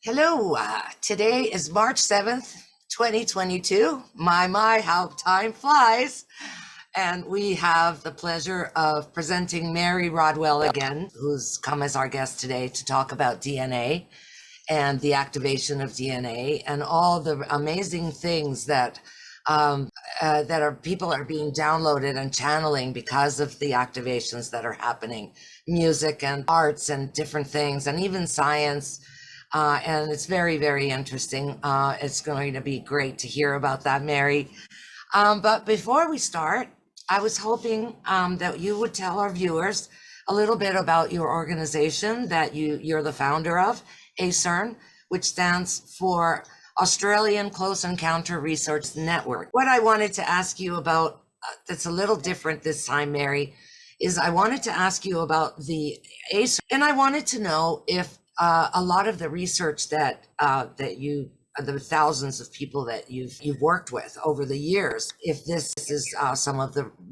Hello, today is March 7th, 2022. My, how time flies. And we have the pleasure of presenting Mary Rodwell again, who's come as our guest today to talk about DNA and the activation of DNA and all the amazing things that people are being downloaded and channeling because of the activations that are happening, music and arts and different things, and even science. And it's very, very interesting. It's going to be great to hear about that, Mary. But before we start, I was hoping that you would tell our viewers a little bit about your organization that you're the founder of, ACERN, which stands for Australian Close Encounter Research Network. What I wanted to ask you about, that's a little different this time, Mary, is I wanted to ask you about the ACERN, and I wanted to know if a lot of the research that the thousands of people that you've worked with over the years, if this is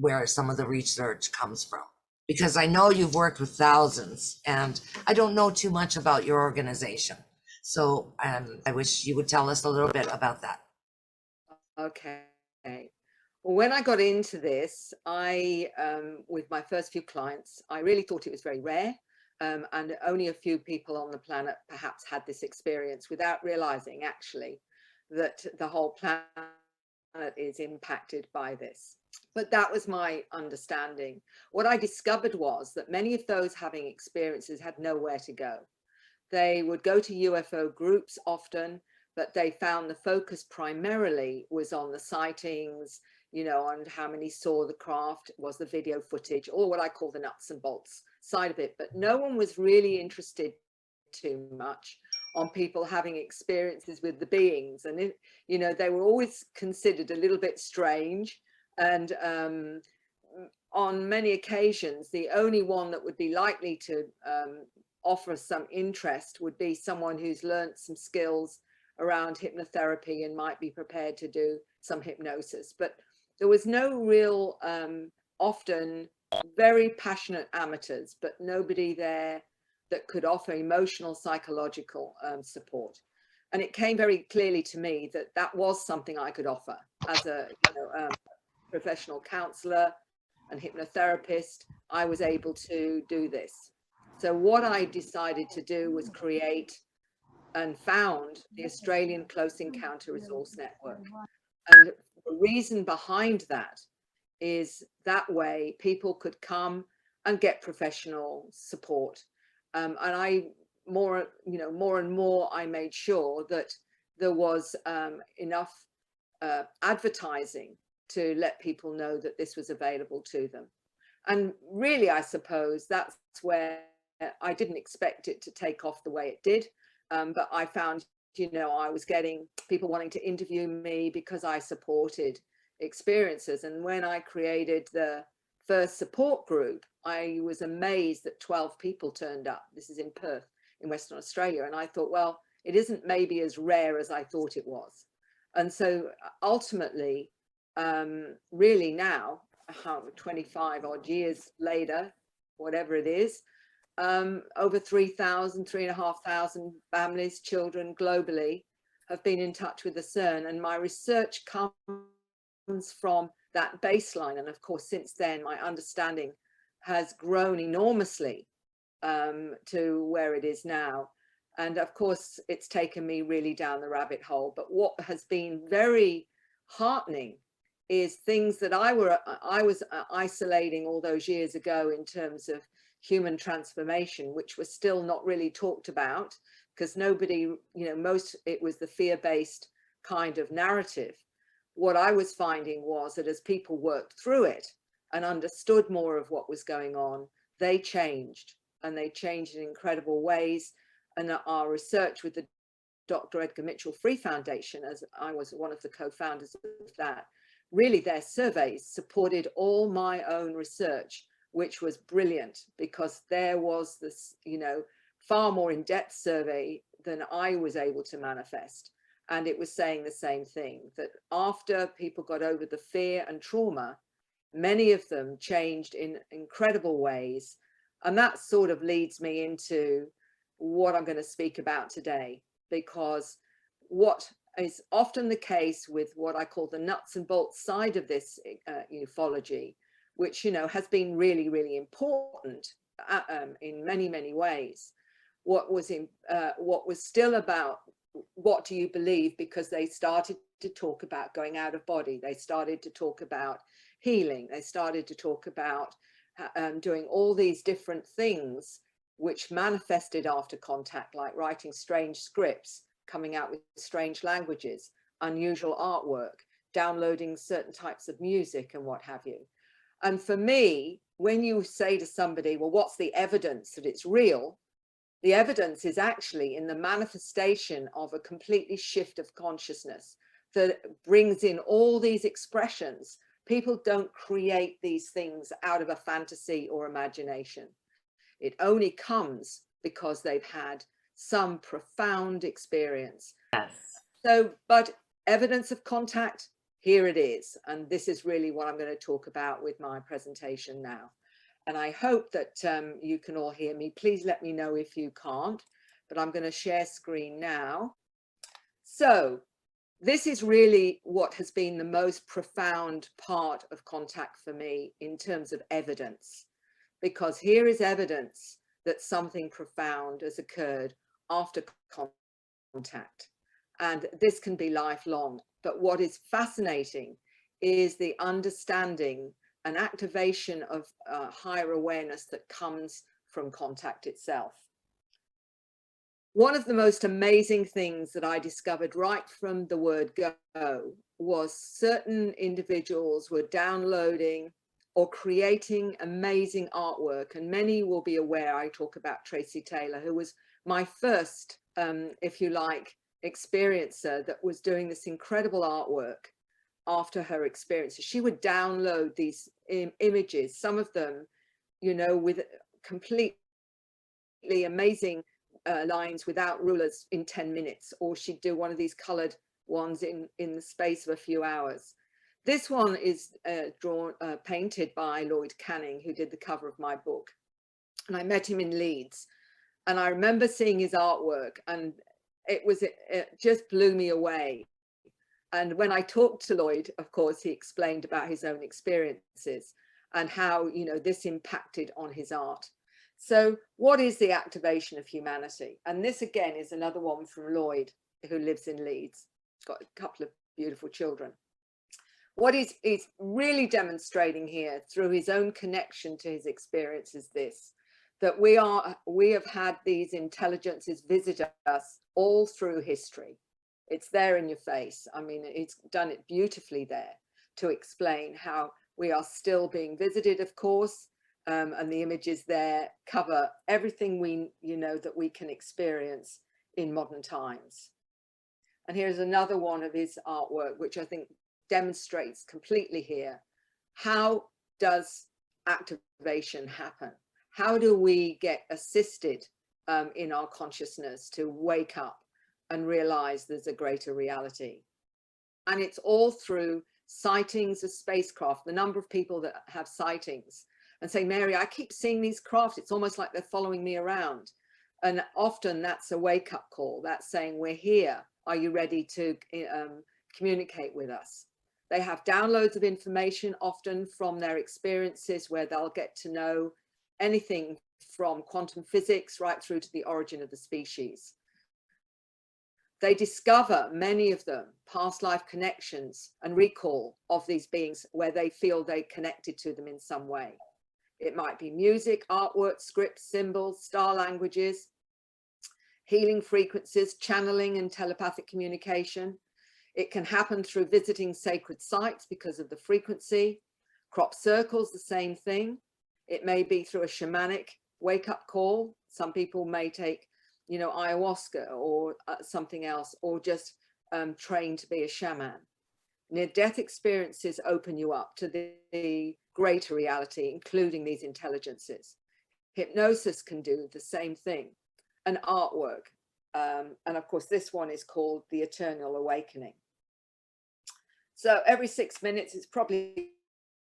where some of the research comes from, because I know you've worked with thousands, and I don't know too much about your organization, so I wish you would tell us a little bit about that. Okay. Well, when I got into this, with my first few clients, I really thought it was very rare. And only a few people on the planet perhaps had this experience without realizing actually that the whole planet is impacted by this. But that was my understanding. What I discovered was that many of those having experiences had nowhere to go. They would go to UFO groups often, but they found the focus primarily was on the sightings, and how many saw the craft, was the video footage, or what I call the nuts and bolts side of it. But no one was really interested too much on people having experiences with the beings. And, they were always considered a little bit strange. And on many occasions, the only one that would be likely to offer some interest would be someone who's learned some skills around hypnotherapy and might be prepared to do some hypnosis. But there was no real, often very passionate amateurs, but nobody there that could offer emotional, psychological support. And it came very clearly to me that that was something I could offer as a professional counselor and hypnotherapist. I was able to do this. So what I decided to do was create and found the Australian Close Encounter Resource Network. And the reason behind that is that way people could come and get professional support. And I more and more I made sure that there was enough advertising to let people know that this was available to them. And really, I suppose that's where I didn't expect it to take off the way it did. But I found, I was getting people wanting to interview me because I supported experiences. And when I created the first support group, I was amazed that 12 people turned up. This is in Perth, in Western Australia. And I thought, well, it isn't maybe as rare as I thought it was. And so ultimately, really now, 25 odd years later, whatever it is, over 3,500 families, children globally have been in touch with the CERN, and my research comes from that baseline. And of course, since then, my understanding has grown enormously to where it is now. And of course, it's taken me really down the rabbit hole. But what has been very heartening is things that I was isolating all those years ago in terms of human transformation, which was still not really talked about because nobody, it was the fear-based kind of narrative. What I was finding was that as people worked through it and understood more of what was going on, they changed, and they changed in incredible ways. And our research with the Dr. Edgar Mitchell Free Foundation, as I was one of the co-founders of that, really their surveys supported all my own research, which was brilliant because there was this, far more in-depth survey than I was able to manifest. And it was saying the same thing, that after people got over the fear and trauma, many of them changed in incredible ways. And that sort of leads me into what I'm going to speak about today, because what is often the case with what I call the nuts and bolts side of this ufology, which, has been really, really important in many, many ways. What was still about what do you believe, because they started to talk about going out of body. They started to talk about healing. They started to talk about doing all these different things which manifested after contact, like writing strange scripts, coming out with strange languages, unusual artwork, downloading certain types of music and what have you. And for me, when you say to somebody, well, what's the evidence that it's real? The evidence is actually in the manifestation of a completely shift of consciousness that brings in all these expressions. People don't create these things out of a fantasy or imagination. It only comes because they've had some profound experience. Yes. So, but evidence of contact, here it is. And this is really what I'm going to talk about with my presentation now. And I hope that you can all hear me. Please let me know if you can't, but I'm going to share screen now. So this is really what has been the most profound part of contact for me in terms of evidence, because here is evidence that something profound has occurred after contact. And this can be lifelong. But what is fascinating is the understanding and activation of higher awareness that comes from contact itself. One of the most amazing things that I discovered right from the word go was certain individuals were downloading or creating amazing artwork. And many will be aware, I talk about Tracy Taylor, who was my first, if you like, experiencer that was doing this incredible artwork after her experiences. She would download these images, some of them, with completely amazing lines without rulers in 10 minutes, or she'd do one of these colored ones in the space of a few hours. This one is painted by Lloyd Canning, who did the cover of my book. And I met him in Leeds. And I remember seeing his artwork, and it just blew me away. And when I talked to Lloyd, of course, he explained about his own experiences and how, this impacted on his art. So what is the activation of humanity? And this, again, is another one from Lloyd, who lives in Leeds. He's got a couple of beautiful children. What he's really demonstrating here through his own connection to his experience is this, that we have had these intelligences visit us all through history. It's there in your face. I mean, it's done it beautifully there to explain how we are still being visited, of course, and the images there cover everything that we can experience in modern times. And here's another one of his artwork, which I think demonstrates completely here. How does activation happen? How do we get assisted in our consciousness to wake up and realize there's a greater reality? And it's all through sightings of spacecraft. The number of people that have sightings and say, Mary, I keep seeing these craft. It's almost like they're following me around. And often that's a wake-up call. That's saying, we're here. Are you ready to communicate with us? They have downloads of information, often from their experiences, where they'll get to know anything from quantum physics right through to the origin of the species. They discover, many of them, past life connections and recall of these beings where they feel they connected to them in some way. It might be music, artwork, scripts, symbols, star languages, healing frequencies, channeling and telepathic communication. It can happen through visiting sacred sites because of the frequency. Crop circles, the same thing. It may be through a shamanic wake-up call. Some people may take, ayahuasca or something else, or just train to be a shaman. Near-death experiences open you up to the greater reality, including these intelligences. Hypnosis can do the same thing. And artwork. And of course, this one is called The Eternal Awakening. So every 6 minutes, it's probably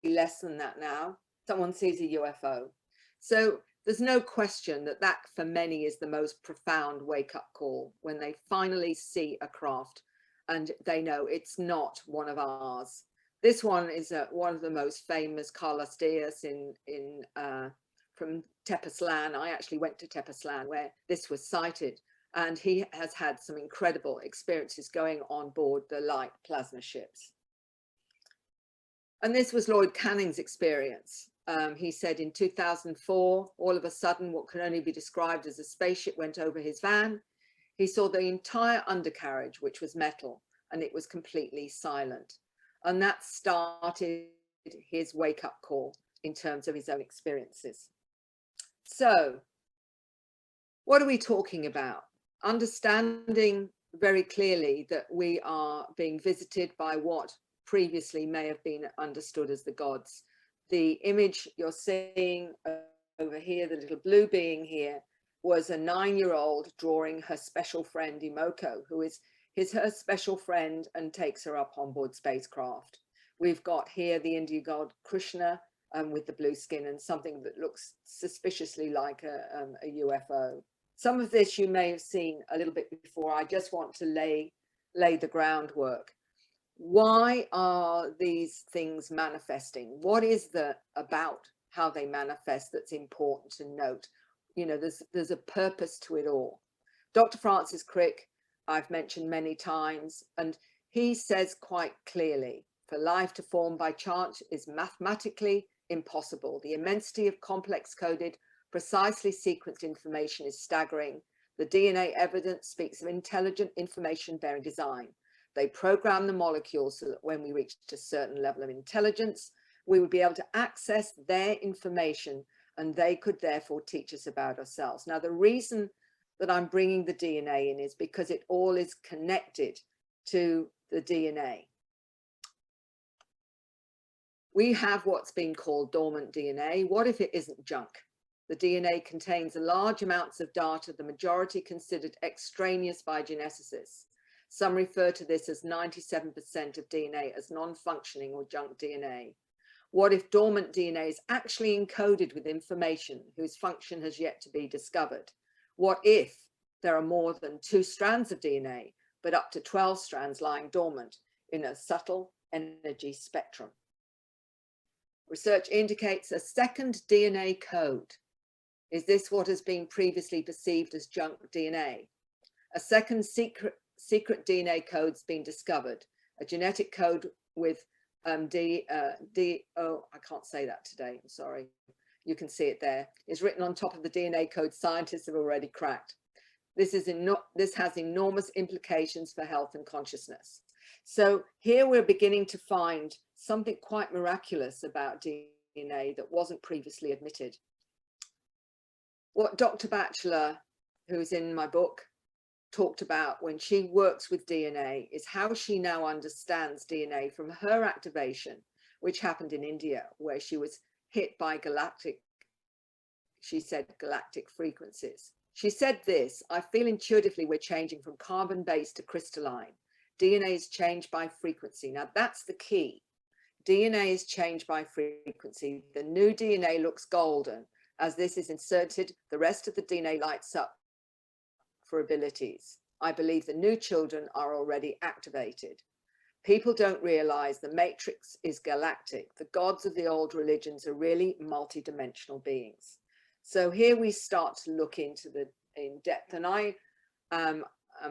less than that now, someone sees a UFO. So there's no question that that for many is the most profound wake-up call, when they finally see a craft and they know it's not one of ours. This one is one of the most famous Carlos Diaz from Tepoztlan. I actually went to Tepoztlan where this was sighted, and he has had some incredible experiences going on board the light plasma ships. And this was Lloyd Canning's experience. He said in 2004, all of a sudden, what can only be described as a spaceship went over his van. He saw the entire undercarriage, which was metal, and it was completely silent. And that started his wake-up call in terms of his own experiences. So what are we talking about? Understanding very clearly that we are being visited by what previously may have been understood as the gods. The image you're seeing over here, the little blue being here, was a 9-year-old drawing her special friend Imoko, who is her special friend and takes her up on board spacecraft. We've got here the Indian god Krishna with the blue skin and something that looks suspiciously like a UFO. Some of this you may have seen a little bit before. I just want to lay the groundwork. Why are these things manifesting? What is about how they manifest that's important to note? You know, there's a purpose to it all. Dr. Francis Crick, I've mentioned many times, and he says quite clearly, for life to form by chance is mathematically impossible. The immensity of complex coded, precisely sequenced information is staggering. The DNA evidence speaks of intelligent information bearing design. They program the molecules so that when we reach a certain level of intelligence, we would be able to access their information, and they could therefore teach us about ourselves. Now, the reason that I'm bringing the DNA in is because it all is connected to the DNA. We have what's been called dormant DNA. What if it isn't junk? The DNA contains large amounts of data, the majority considered extraneous by geneticists. Some refer to this as 97% of DNA as non-functioning or junk DNA. What if dormant DNA is actually encoded with information whose function has yet to be discovered? What if there are more than 2 strands of DNA, but up to 12 strands lying dormant in a subtle energy spectrum? Research indicates a second DNA code. Is this what has been previously perceived as junk DNA? A second secret DNA code's been discovered, a genetic code with I can't say that today, I'm sorry. You can see it there. It's written on top of the DNA code scientists have already cracked. This has enormous implications for health and consciousness. So here we're beginning to find something quite miraculous about DNA that wasn't previously admitted. What Dr. Batchelor, who's in my book, talked about when she works with DNA is how she now understands DNA from her activation, which happened in India, where she was hit by galactic frequencies. She said this, I feel intuitively we're changing from carbon-based to crystalline. DNA is changed by frequency. Now that's the key. DNA is changed by frequency. The new DNA looks golden. As this is inserted, the rest of the DNA lights up for abilities. I believe the new children are already activated. People don't realize the matrix is galactic. The gods of the old religions are really multidimensional beings. So here we start to look into in depth, and I am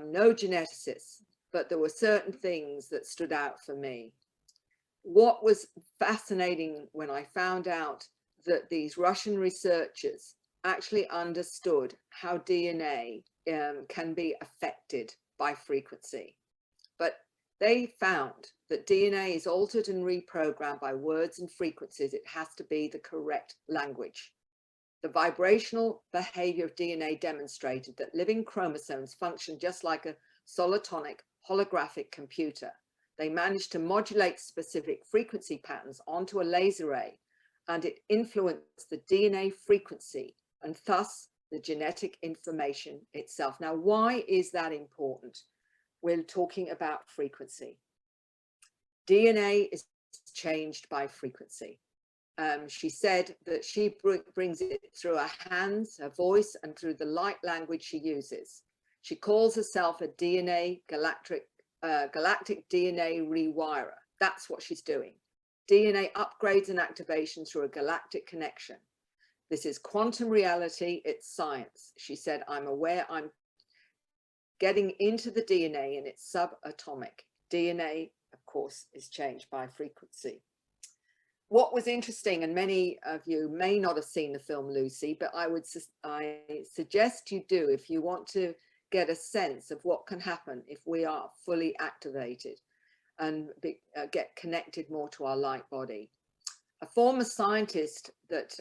no geneticist, but there were certain things that stood out for me. What was fascinating when I found out that these Russian researchers actually understood how DNA can be affected by frequency. But they found that DNA is altered and reprogrammed by words and frequencies. It has to be the correct language. The vibrational behavior of DNA demonstrated that living chromosomes function just like a solitonic holographic computer. They managed to modulate specific frequency patterns onto a laser ray, and it influenced the DNA frequency and thus the genetic information itself. Now, why is that important? We're talking about frequency. DNA is changed by frequency. She said that she brings it through her hands, her voice, and through the light language she uses. She calls herself a galactic DNA rewirer. That's what she's doing. DNA upgrades and activation through a galactic connection. This is quantum reality, it's science. She said, I'm aware I'm getting into the DNA and it's subatomic. DNA, of course, is changed by frequency. What was interesting, and many of you may not have seen the film Lucy, but I suggest you do if you want to get a sense of what can happen if we are fully activated and get connected more to our light body. A former scientist that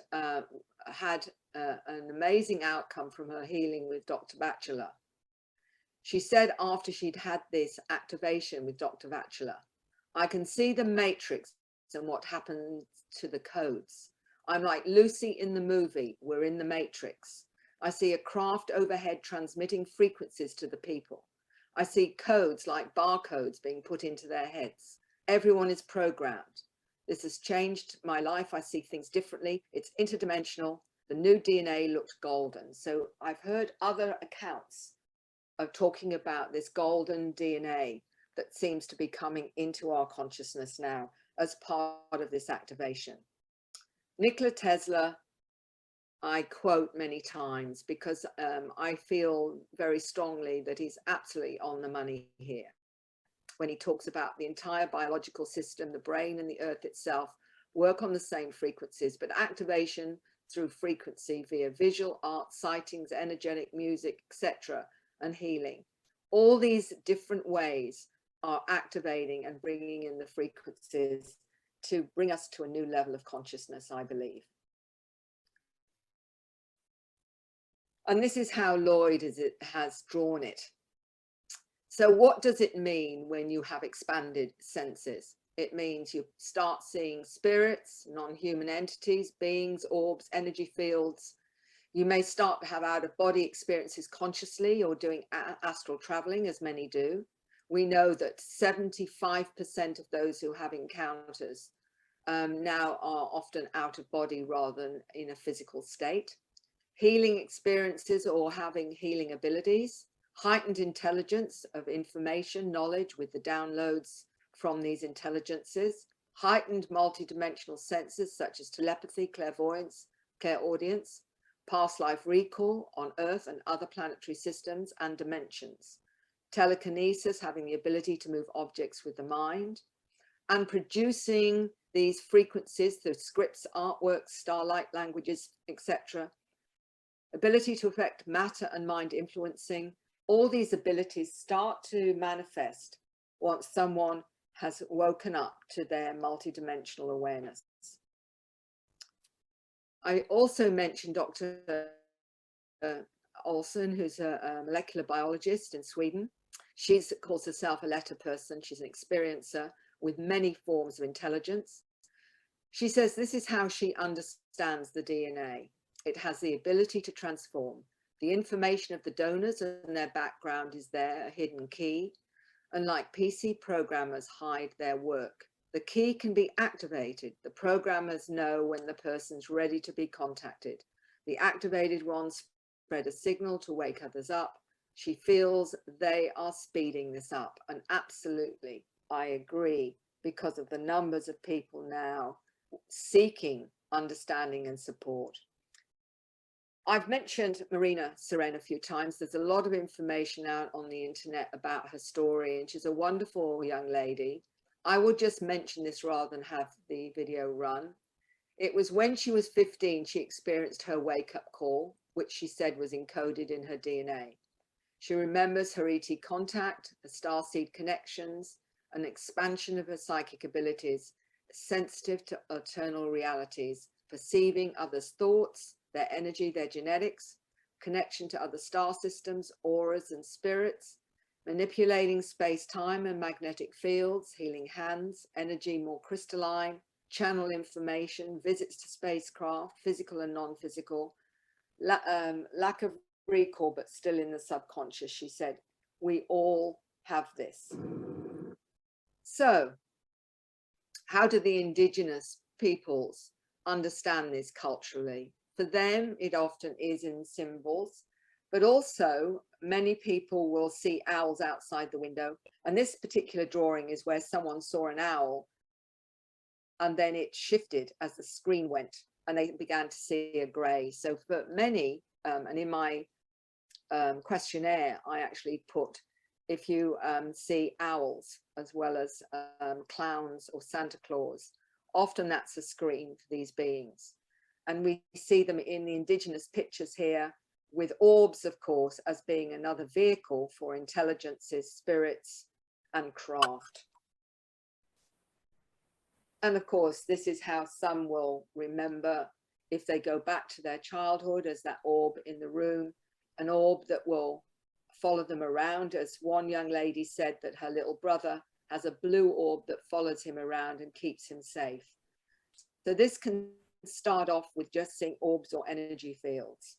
had an amazing outcome from her healing with Dr. Batchelor. She said after she'd had this activation with Dr. Batchelor, I can see the matrix and what happens to the codes. I'm like Lucy in the movie, we're in the matrix. I see a craft overhead transmitting frequencies to the people. I see codes like barcodes being put into their heads. Everyone is programmed. This has changed my life. I see things differently. It's interdimensional. The new DNA looks golden. So I've heard other accounts of talking about this golden DNA that seems to be coming into our consciousness now as part of this activation. Nikola Tesla, I quote many times because I feel very strongly that he's absolutely on the money here. When he talks about the entire biological system, the brain and the earth itself work on the same frequencies, but activation through frequency via visual art, sightings, energetic music, etc., and healing. All these different ways are activating and bringing in the frequencies to bring us to a new level of consciousness, I believe. And this is how Lloyd has drawn it. So what does it mean when you have expanded senses? It means you start seeing spirits, non-human entities, beings, orbs, energy fields. You may start to have out-of-body experiences consciously or doing astral traveling, as many do. We know that 75% of those who have encounters now are often out of body rather than in a physical state. Healing experiences or having healing abilities, heightened intelligence of information, knowledge with the downloads from these intelligences, heightened multidimensional senses such as telepathy, clairvoyance, clairaudience, past life recall on Earth and other planetary systems and dimensions, telekinesis, having the ability to move objects with the mind, and producing these frequencies through scripts, artworks, starlight languages, etc. Ability to affect matter and mind influencing. All these abilities start to manifest once someone has woken up to their multidimensional awareness. I also mentioned Dr. Olsen, who's a molecular biologist in Sweden. She calls herself a letter person. She's an experiencer with many forms of intelligence. She says this is how she understands the DNA. It has the ability to transform. The information of the donors and their background is there, a hidden key. And like PC programmers hide their work, the key can be activated. The programmers know when the person's ready to be contacted. The activated ones spread a signal to wake others up. She feels they are speeding this up. And absolutely, I agree, because of the numbers of people now seeking understanding and support. I've mentioned Marina Serena a few times. There's a lot of information out on the internet about her story, and she's a wonderful young lady. I will just mention this rather than have the video run. It was when she was 15, she experienced her wake-up call, which she said was encoded in her DNA. She remembers her ET contact, her starseed connections, an expansion of her psychic abilities, sensitive to eternal realities, perceiving others' thoughts, their energy, their genetics, connection to other star systems, auras and spirits, manipulating space-time and magnetic fields, healing hands, energy more crystalline, channel information, visits to spacecraft, physical and non-physical, lack of recall, but still in the subconscious. She said, we all have this. So how do the indigenous peoples understand this culturally. For them, it often is in symbols, but also many people will see owls outside the window. And this particular drawing is where someone saw an owl and then it shifted as the screen went and they began to see a grey. So for many, and in my questionnaire, I actually put, if you see owls as well as clowns or Santa Claus, often that's a screen for these beings. And we see them in the Indigenous pictures here with orbs, of course, as being another vehicle for intelligences, spirits, and craft. And of course, this is how some will remember, if they go back to their childhood, as that orb in the room, an orb that will follow them around. As one young lady said, that her little brother has a blue orb that follows him around and keeps him safe. So this can start off with just seeing orbs or energy fields.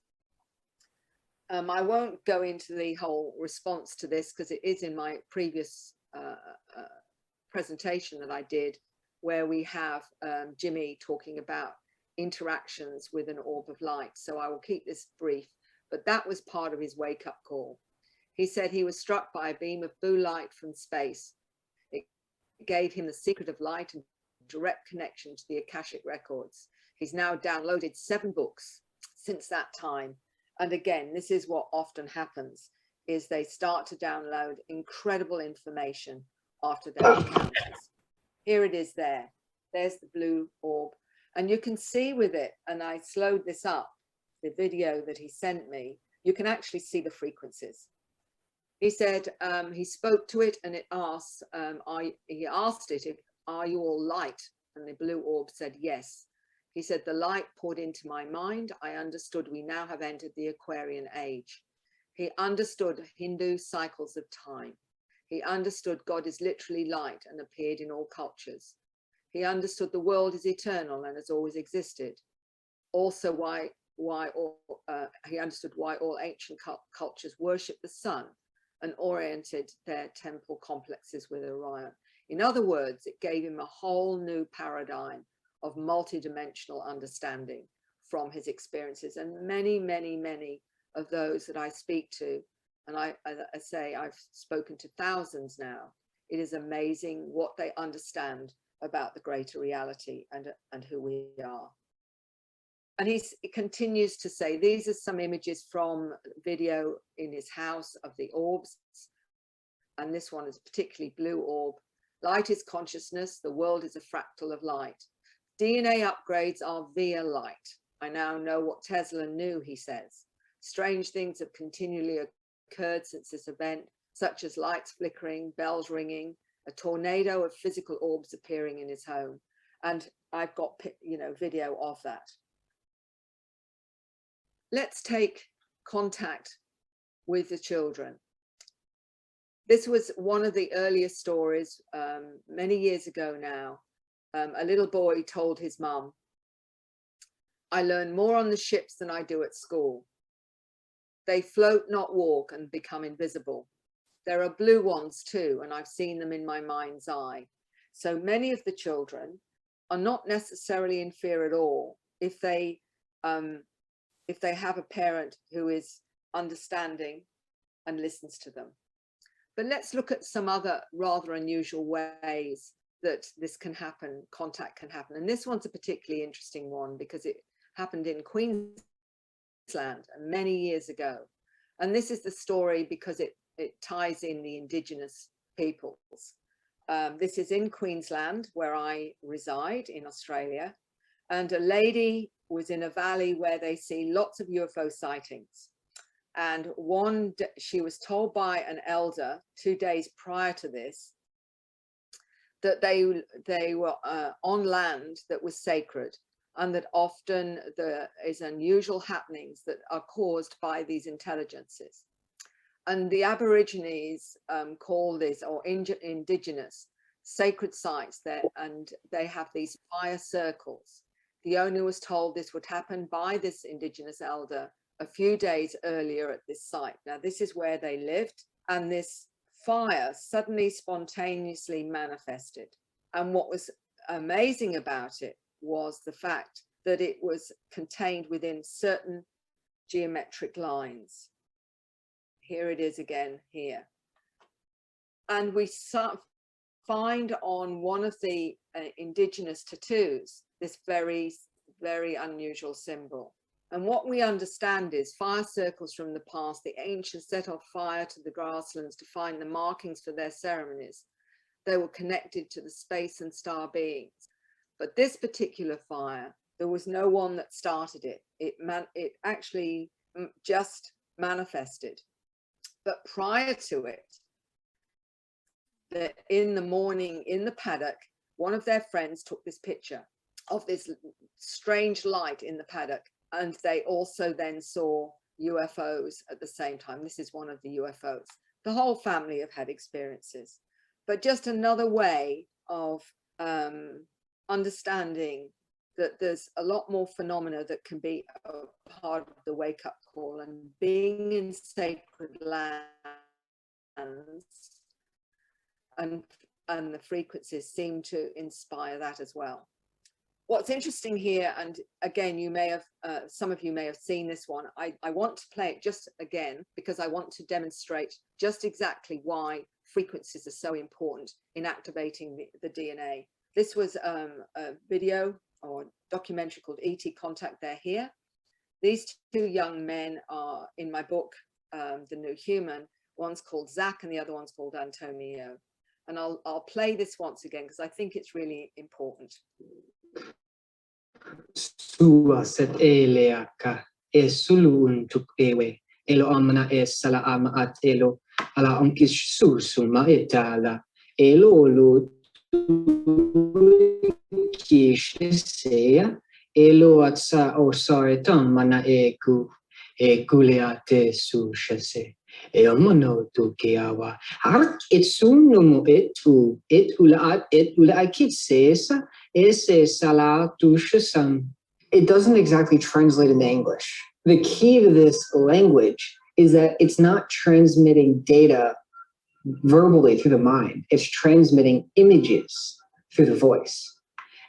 I won't go into the whole response to this because it is in my previous presentation that I did, where we have Jimmy talking about interactions with an orb of light. So I will keep this brief, but that was part of his wake-up call. He said he was struck by a beam of blue light from space. It gave him the secret of light and direct connection to the Akashic records. He's now downloaded 7 books since that time. And again, this is what often happens, is they start to download incredible information after their encounters. Here it is there. There's the blue orb. And you can see with it, and I slowed this up, the video that he sent me, you can actually see the frequencies. He said he spoke to it and it asked, he asked it, are you all light? And the blue orb said yes. He said, the light poured into my mind. I understood we now have entered the Aquarian age. He understood Hindu cycles of time. He understood God is literally light and appeared in all cultures. He understood the world is eternal and has always existed. Also he understood why all ancient cultures worship the sun and oriented their temple complexes with Orion. In other words, it gave him a whole new paradigm of multidimensional understanding from his experiences. And many, many, many of those that I speak to, and I say I've spoken to thousands now, it is amazing what they understand about the greater reality and who we are. And he continues to say, these are some images from video in his house of the orbs. And this one is particularly blue orb. Light is consciousness. The world is a fractal of light. DNA upgrades are via light. I now know what Tesla knew, he says. Strange things have continually occurred since this event, such as lights flickering, bells ringing, a tornado of physical orbs appearing in his home. And I've got, video of that. Let's take contact with the children. This was one of the earliest stories many years ago now. A little boy told his mum, I learn more on the ships than I do at school. They float, not walk, and become invisible. There are blue ones too, and I've seen them in my mind's eye. So many of the children are not necessarily in fear at all if they have a parent who is understanding and listens to them. But let's look at some other rather unusual ways that this can happen, contact can happen. And this one's a particularly interesting one because it happened in Queensland many years ago. And this is the story because it ties in the Indigenous peoples. This is in Queensland, where I reside in Australia. And a lady was in a valley where they see lots of UFO sightings. And she was told by an elder 2 days prior to this that they were on land that was sacred, and that often there is unusual happenings that are caused by these intelligences. And the Aborigines call this, or Indigenous, sacred sites there, and they have these fire circles. The owner was told this would happen by this Indigenous elder a few days earlier at this site. Now, this is where they lived, and this fire suddenly spontaneously manifested. And what was amazing about it was the fact that it was contained within certain geometric lines. Here it is again here. And we find on one of the indigenous tattoos this very, very unusual symbol. And what we understand is fire circles from the past. The ancients set off fire to the grasslands to find the markings for their ceremonies. They were connected to the space and star beings. But this particular fire, there was no one that started it. It actually just manifested. But prior to it, that in the morning in the paddock, one of their friends took this picture of this strange light in the paddock, and they also then saw UFOs at the same time. This is one of the UFOs. The whole family have had experiences, but just another way of understanding that there's a lot more phenomena that can be a part of the wake-up call, and being in sacred lands and the frequencies seem to inspire that as well. What's interesting here, and again, you may have, some of you may have seen this one. I want to play it just again because I want to demonstrate just exactly why frequencies are so important in activating the DNA. This was a video or documentary called ET Contact. They're here. These two young men are in my book, The New Human. One's called Zach and the other one's called Antonio. And I'll play this once again because I think it's really important. Sua set eleaka e sulu untuk ewe elo amana e sala ama at elo ala onkis susuma etala elo lo kisheya elo atsa o saetam mana e kuleate sushase e amano tu kiawa har etsuno mo etu etula akitsesa ese sala tushasan. It doesn't exactly translate into English. The key to this language is that it's not transmitting data verbally through the mind. It's transmitting images through the voice.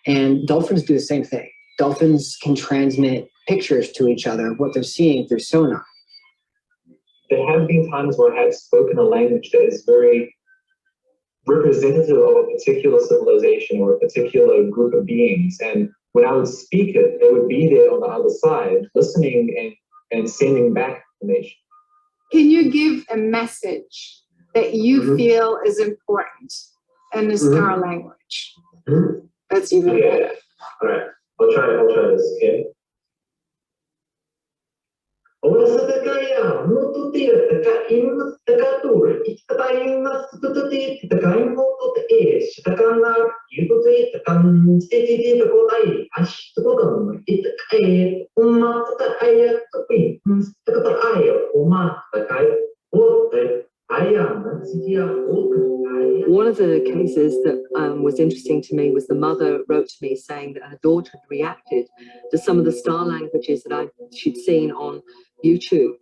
And dolphins do the same thing. Dolphins can transmit pictures to each other of what they're seeing through sonar. There have been times where I have spoken a language that is very representative of a particular civilization or a particular group of beings. And when I would speak it, they would be there on the other side, listening and sending back information. Can you give a message that you feel is important in the star language? That's even better. All right. I'll try this, okay? One of the cases that was interesting to me was the mother wrote to me saying that her daughter had reacted to some of the star languages that she'd seen on YouTube.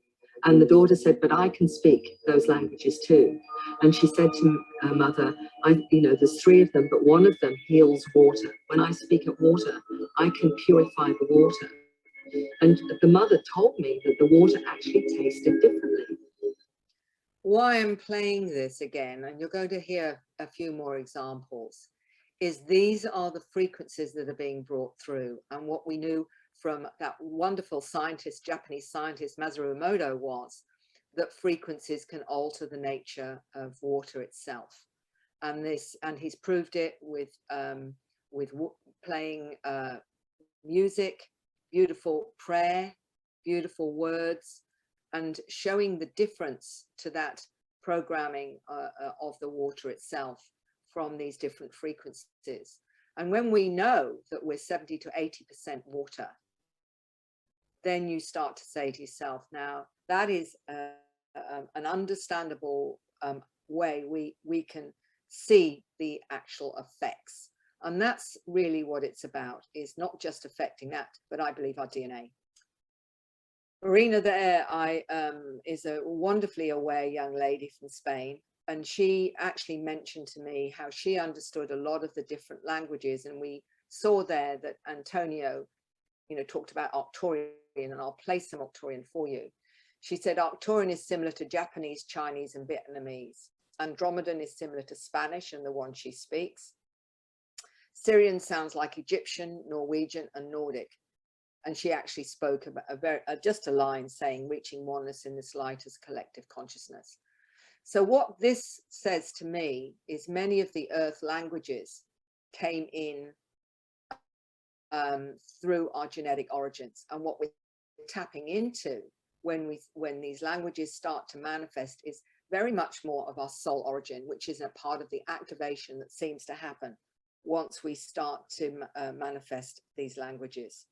And the daughter said, but I can speak those languages too. And she said to her mother, there's three of them, but one of them heals water. When I speak at water, I can purify the water. And the mother told me that the water actually tasted differently. Why I'm playing this again, and you're going to hear a few more examples, is these are the frequencies that are being brought through. And what we knew from that wonderful scientist, Japanese scientist Masaru Emoto, was that frequencies can alter the nature of water itself. And he's proved it with playing music, beautiful prayer, beautiful words, and showing the difference to that programming of the water itself from these different frequencies. And when we know that we're 70 to 80% water, then you start to say to yourself, now that is an understandable way we can see the actual effects. And that's really what it's about, is not just affecting that, but I believe our DNA. Marina there is a wonderfully aware young lady from Spain, and she actually mentioned to me how she understood a lot of the different languages, and we saw there that Antonio, talked about Arcturian, and I'll play some Arcturian for you. She said Arcturian is similar to Japanese, Chinese, and Vietnamese. Andromedan is similar to Spanish and the one she speaks. Syrian sounds like Egyptian, Norwegian, and Nordic. And she actually spoke about just a line saying, reaching oneness in this light as collective consciousness. So what this says to me is many of the earth languages came in through our genetic origins. And what we're tapping into when these languages start to manifest is very much more of our soul origin, which is a part of the activation that seems to happen once we start to manifest these languages.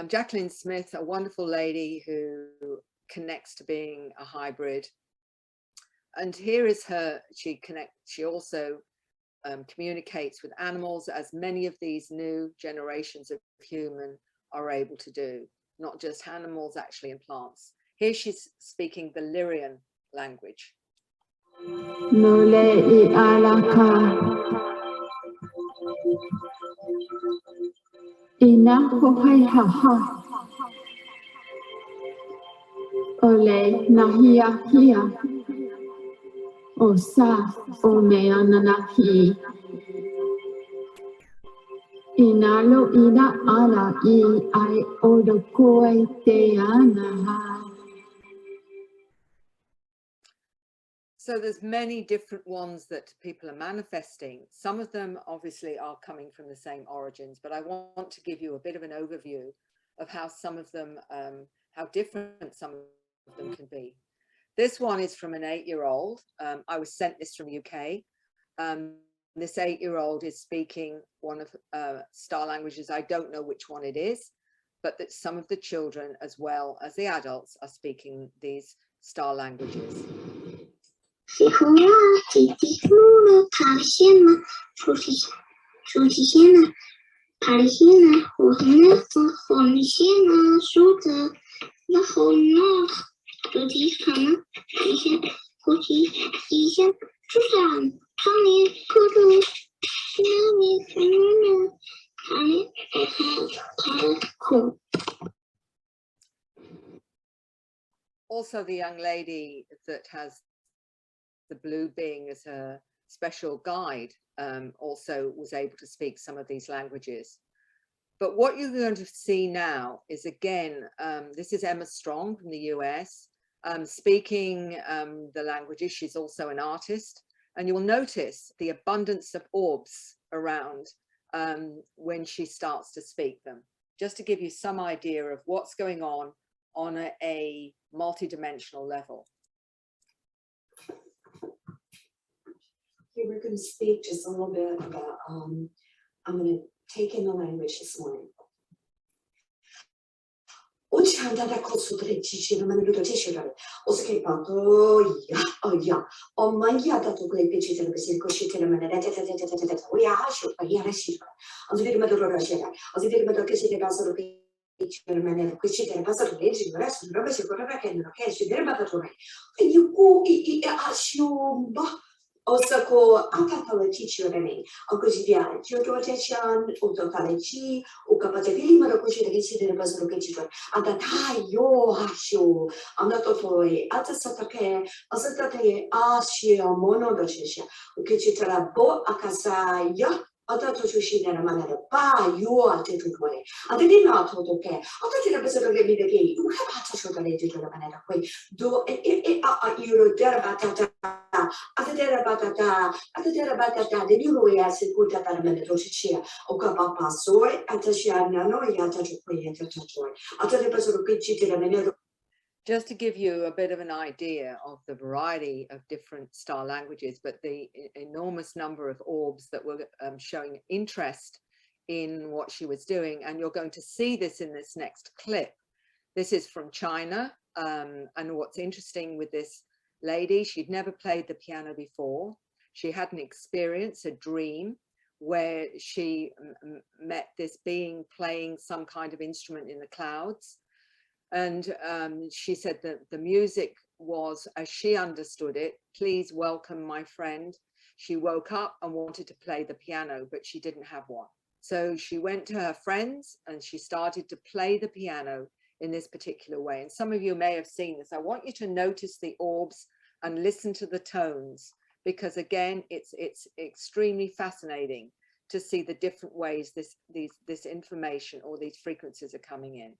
Jacqueline Smith, a wonderful lady who connects to being a hybrid. And here is her, she also communicates with animals, as many of these new generations of human are able to do, not just animals, actually, and plants. Here she's speaking the Lyrian language. Ole nahia hia, osa one ananahi. Inalo ina ala I odokoe te anaha. So there's many different ones that people are manifesting. Some of them obviously are coming from the same origins, but I want to give you a bit of an overview of how some of them, how different some of them can be. This one is from an 8-year-old. I was sent this from UK. This 8-year-old is speaking one of star languages. I don't know which one it is, but that some of the children as well as the adults are speaking these star languages. Also, the young lady that has the blue being as her special guide also was able to speak some of these languages. But what you're going to see now is, again, this is Emma Strong from the US, speaking the languages. She's also an artist. And you'll notice the abundance of orbs around when she starts to speak them, just to give you some idea of what's going on a multidimensional level. Okay, we're going to speak just a little bit about, I'm going to take in the language this morning. Osako atatalachichi orene, okujia, Jodotecan, Utotalachi, Ukapatavili Marakushi, the Visit Basrokichi, Atatai, Yo Hashu, Anatotoi, Atasatake, Asatate, Ashio, Monodoshisha, Ukichitara Bo Akasaya. Atatushi and a manner by your attitude way. I did not total care. I did a bit of the gate. You have to show the lady to the manner way. Do it you derabata. At the derabata, at the derabata, the new way as it put at a minute or share. Okapapa soy, at the Shiano, Yata to pay at a toy. After the person who cheated a minute. Just to give you a bit of an idea of the variety of different star languages, but the enormous number of orbs that were showing interest in what she was doing. And you're going to see this in this next clip. This is from China. And what's interesting with this lady, she'd never played the piano before. She had an experience, a dream, where she met this being playing some kind of instrument in the clouds. And she said that the music was, as she understood it, please welcome my friend. She woke up and wanted to play the piano, but she didn't have one. So she went to her friends and she started to play the piano in this particular way. And some of you may have seen this. I want you to notice the orbs and listen to the tones, because again, it's extremely fascinating to see the different ways this information or these frequencies are coming in.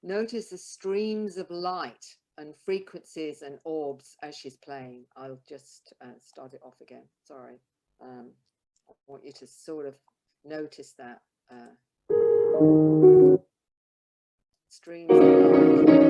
Notice the streams of light and frequencies and orbs as she's playing. I'll just start it off again. Sorry. I want you to sort of notice that. Streams of light.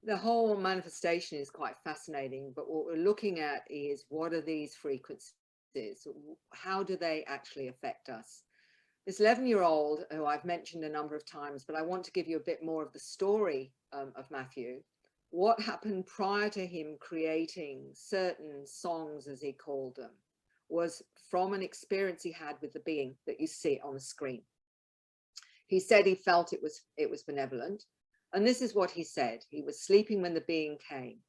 The whole manifestation is quite fascinating, but what we're looking at is, what are these frequencies? How do they actually affect us? This 11-year-old, who I've mentioned a number of times, but I want to give you a bit more of the story of Matthew. What happened prior to him creating certain songs, as he called them, was from an experience he had with the being that you see on the screen. He said he felt it was benevolent. And this is what he said. He was sleeping when the being came.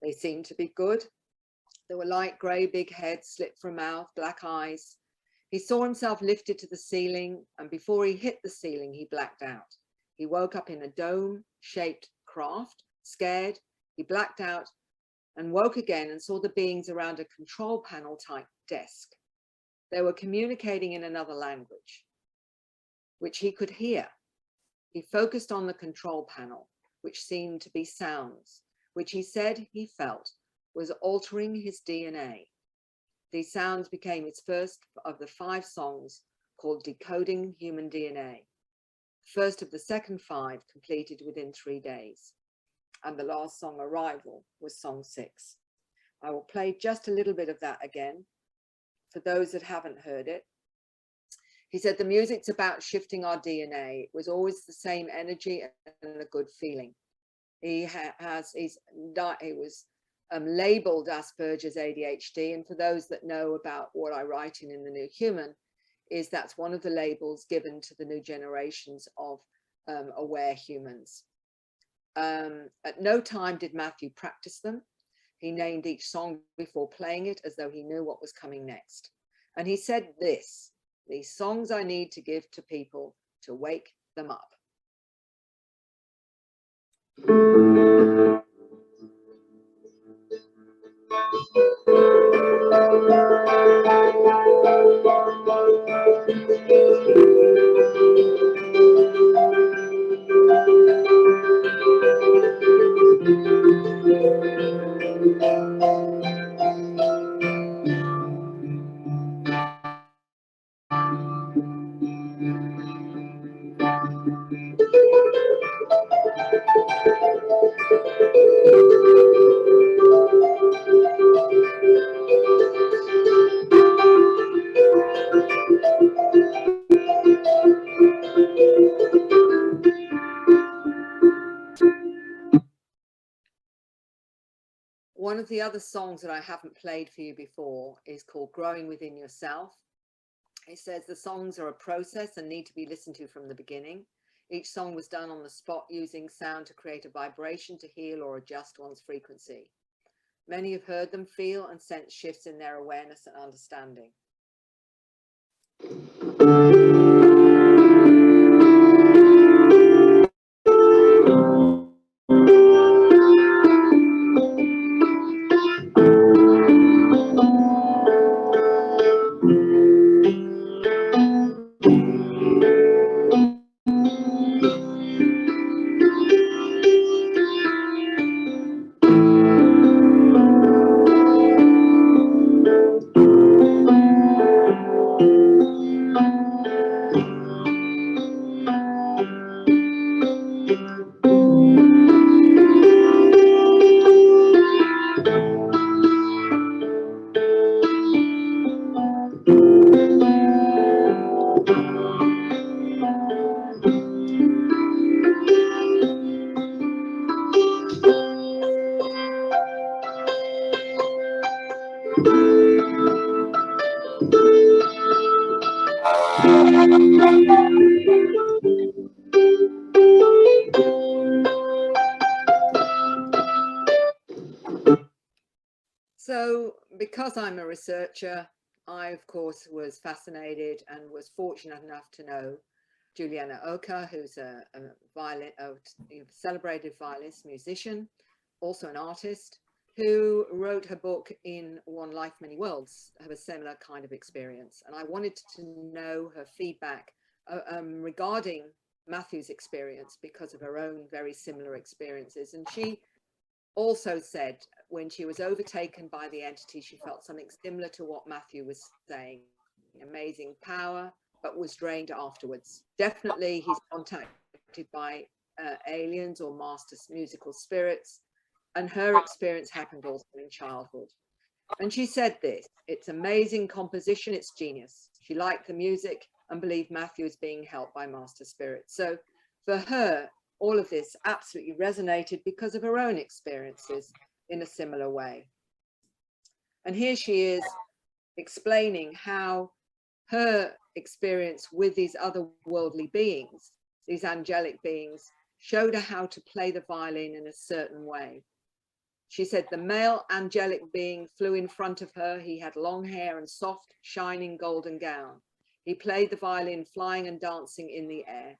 They seemed to be good. They were light grey, big heads, slit from mouth, black eyes. He saw himself lifted to the ceiling, and before he hit the ceiling, he blacked out. He woke up in a dome-shaped craft, scared. He blacked out and woke again and saw the beings around a control panel type desk. They were communicating in another language, which he could hear. He focused on the control panel, which seemed to be sounds, which he said he felt was altering his DNA. These sounds became his first of the 5 songs called Decoding Human DNA. First of the second 5 completed within 3 days. And the last song, Arrival, was song 6. I will play just a little bit of that again for those that haven't heard it. He said the music's about shifting our DNA. It was always the same energy and a good feeling. He was labeled Asperger's ADHD. And for those that know about what I write in The New Human, is that's one of the labels given to the new generations of aware humans. At no time did Matthew practice them. He named each song before playing it as though he knew what was coming next. And he said this: these songs I need to give to people to wake them up. One of the other songs that I haven't played for you before is called Growing Within Yourself. It says the songs are a process and need to be listened to from the beginning. Each song was done on the spot using sound to create a vibration to heal or adjust one's frequency. Many have heard them, feel and sense shifts in their awareness and understanding. So because I'm a researcher, I of course was fascinated and was fortunate enough to know Juliana Oka, who's a celebrated violinist, musician, also an artist, who wrote her book In One Life, Many Worlds, have a similar kind of experience. And I wanted to know her feedback regarding Matthew's experience because of her own very similar experiences. And she also said when she was overtaken by the entity, she felt something similar to what Matthew was saying, amazing power, but was drained afterwards. Definitely he's contacted by aliens or master musical spirits, and her experience happened also in childhood. And she said this, it's amazing composition, it's genius. She liked the music and believed Matthew was being helped by master spirits. So for her, all of this absolutely resonated because of her own experiences in a similar way. And here she is explaining how her experience with these otherworldly beings, these angelic beings, showed her how to play the violin in a certain way. She said the male angelic being flew in front of her. He had long hair and soft, shining golden gown. He played the violin flying and dancing in the air.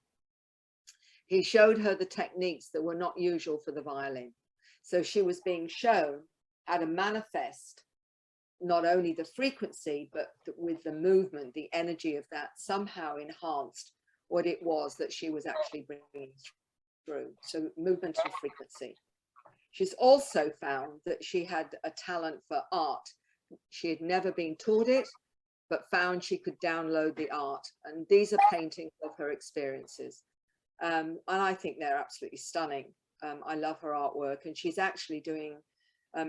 He showed her the techniques that were not usual for the violin. So she was being shown how to manifest not only the frequency, but with the movement, the energy of that somehow enhanced what it was that she was actually bringing through. So movement and frequency. She's also found that she had a talent for art. She had never been taught it, but found she could download the art. And these are paintings of her experiences. And I think they're absolutely stunning. I love her artwork, and she's actually doing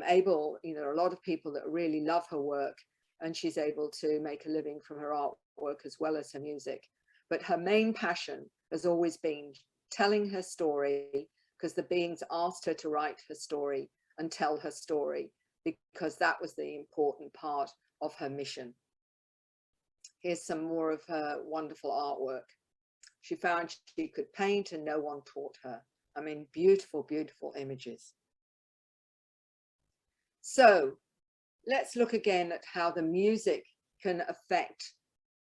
able, you know, a lot of people that really love her work, and she's able to make a living from her artwork as well as her music. But her main passion has always been telling her story, because the beings asked her to write her story and tell her story, because that was the important part of her mission. Here's some more of her wonderful artwork. She found she could paint and no one taught her. I mean, beautiful, beautiful images. So let's look again at how the music can affect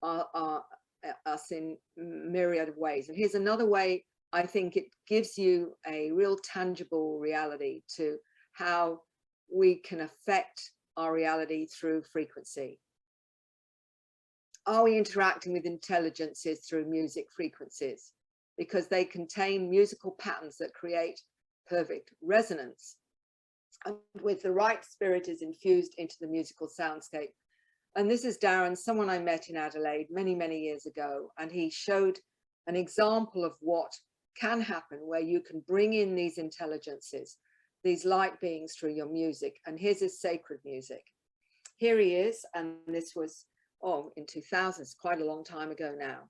us in myriad of ways. And here's another way. I think it gives you a real tangible reality to how we can affect our reality through frequency. Are we interacting with intelligences through music frequencies? Because they contain musical patterns that create perfect resonance. And with the right spirit is infused into the musical soundscape. And this is Darren, someone I met in Adelaide many, many years ago. And he showed an example of what can happen where you can bring in these intelligences, these light beings through your music. And here's his sacred music. Here he is. And this was, in 2000, quite a long time ago now.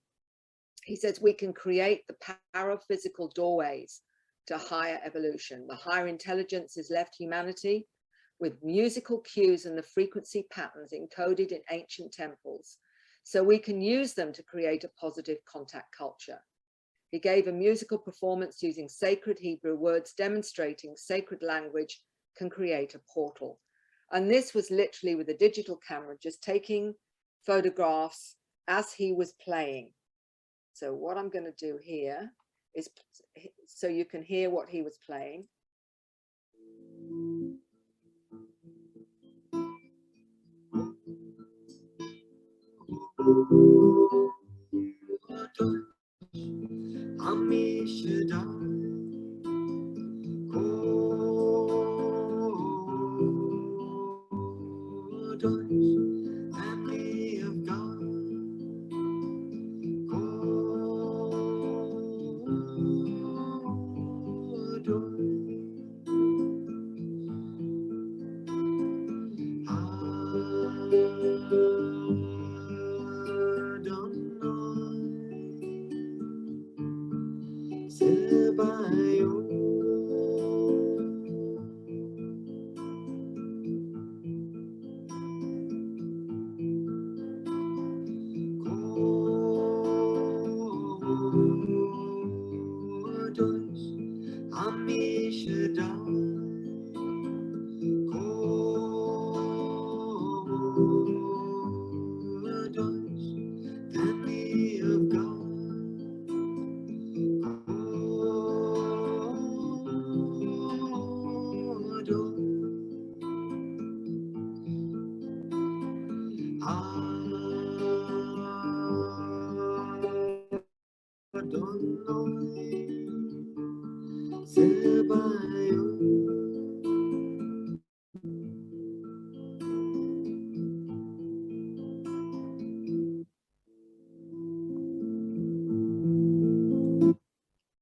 He says we can create the paraphysical doorways to higher evolution. The higher intelligence has left humanity, with musical cues and the frequency patterns encoded in ancient temples, so we can use them to create a positive contact culture. He gave a musical performance using sacred Hebrew words, demonstrating sacred language can create a portal. And this was literally with a digital camera, just taking photographs as he was playing. So what I'm going to do here is, so you can hear what he was playing.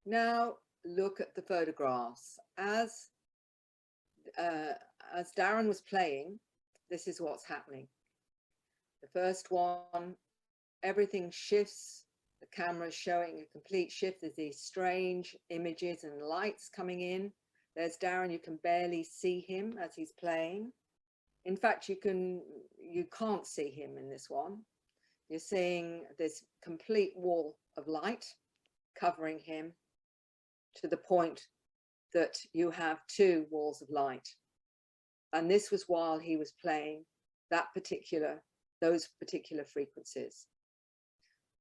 Now look at the photographs. As Darren was playing, this is what's happening. The first one, everything shifts. The camera is showing a complete shift. There's these strange images and lights coming in. There's Darren. You can barely see him as he's playing. In fact, you can't see him in this one. You're seeing this complete wall of light covering him, to the point that you have two walls of light. And this was while he was playing those particular frequencies.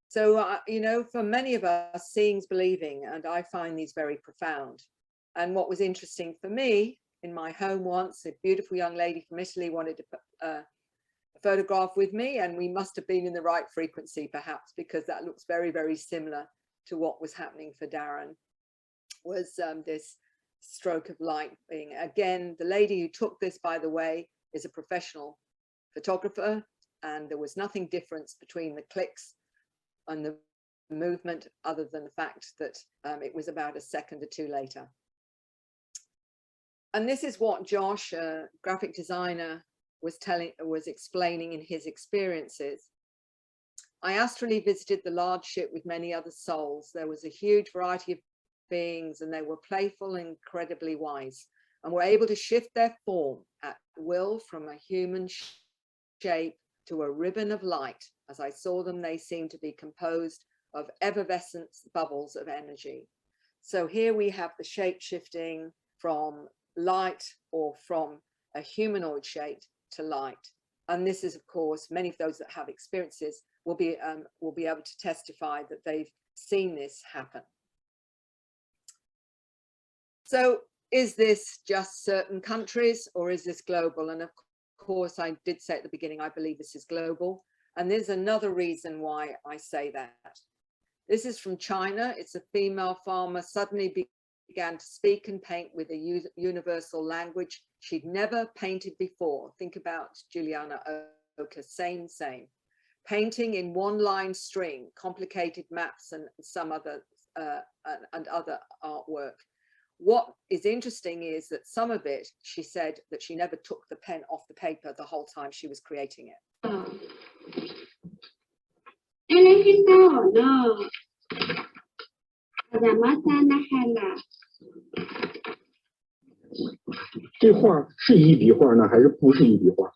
So, you know, for many of us, seeing's believing, and I find these very profound. And what was interesting for me, in my home once, a beautiful young lady from Italy wanted to put a photograph with me, and we must have been in the right frequency, perhaps, because that looks very, very similar to what was happening for Darren. Was this stroke of light being, again, the lady who took this, by the way, is a professional photographer, and there was nothing different between the clicks and the movement, other than the fact that it was about a second or two later. And this is what Josh, a graphic designer, was explaining in his experiences. I astrally visited the large ship with many other souls. There was a huge variety of beings, and they were playful and incredibly wise, and were able to shift their form at will from a human shape to a ribbon of light. As I saw them, they seemed to be composed of effervescent bubbles of energy. So here we have the shape shifting from light, or from a humanoid shape, to light. And this is, of course, many of those that have experiences will be able to testify that they've seen this happen. So is this just certain countries, or is this global? And of course, I did say at the beginning, I believe this is global. And there's another reason why I say that. This is from China. It's a female farmer suddenly began to speak and paint with a universal language she'd never painted before. Think about Juliana Oka, same. Painting in one line string, complicated maps and some other and other artwork. What is interesting is that some of it, she said that she never took the pen off the paper the whole time she was creating it. No. 这画是一笔画呢，还是不是一笔画？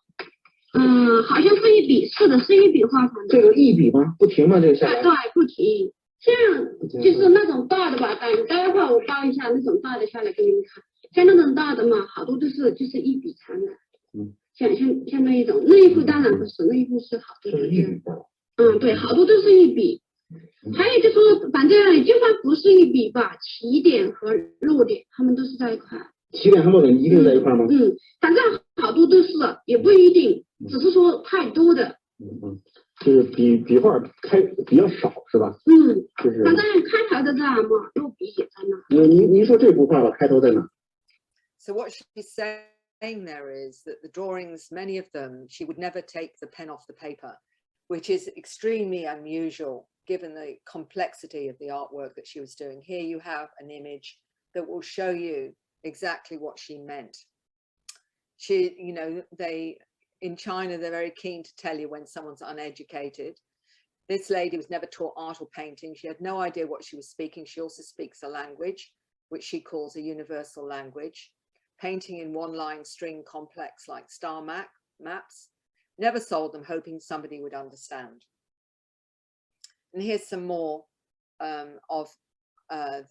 好像是一笔，是的，是一笔画。这个一笔吗？不停吗？这个下来？对，不停。这样就是那种大的吧，待会儿我报一下那种大的下来给你们看。像那种大的嘛，好多都是就是一笔长的。像那一种，那一幅当然不是，那一幅是好多是一笔。对，好多都是一笔。还有就说，反正就算不是一笔吧，起点和落点他们都是在一块。起点和落点一定在一块吗？反正好多都是，也不一定，只是说太多的。就是笔画比较少是吧？就是反正开头的在哪嘛，落笔也在那。您说这幅画吧，开头在哪？ So what she's saying there is that the drawings, many of them, she would never take the pen off the paper, which is extremely unusual given the complexity of the artwork that she was doing. Here you have an image that will show you exactly what she meant. She, you know, in China, they're very keen to tell you when someone's uneducated. This lady was never taught art or painting. She had no idea what she was speaking. She also speaks a language, which she calls a universal language. Painting in one-line string complex like star maps. Never sold them, hoping somebody would understand. And here's some more of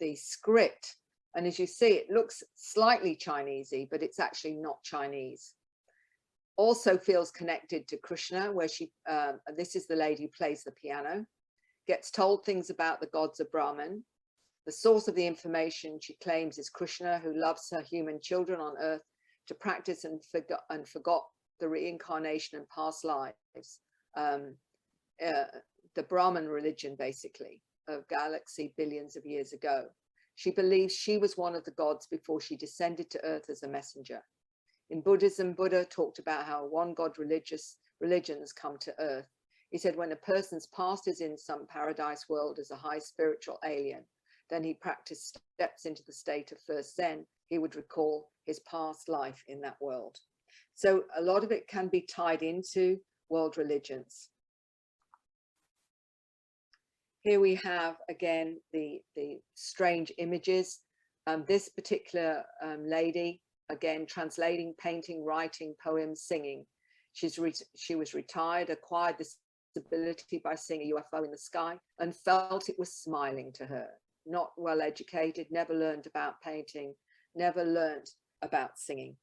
the script. And as you see, it looks slightly Chinesey, but it's actually not Chinese. Also feels connected to Krishna, where she, this is the lady who plays the piano, gets told things about the gods of Brahman. The source of the information she claims is Krishna, who loves her human children on earth to practice and forgot the reincarnation and past lives. The Brahman religion, basically, of galaxy billions of years ago. She believes she was one of the gods before she descended to earth as a messenger. In Buddhism, Buddha talked about how one god religions come to earth. He said when a person's past is in some paradise world as a high spiritual alien, then he practiced steps into the state of first Zen, he would recall his past life in that world. So a lot of it can be tied into world religions. Here we have, again, the strange images. This particular lady, again, translating, painting, writing, poems, singing. She was retired, acquired this ability by seeing a UFO in the sky and felt it was smiling to her. Not well educated, never learned about painting, never learned about singing.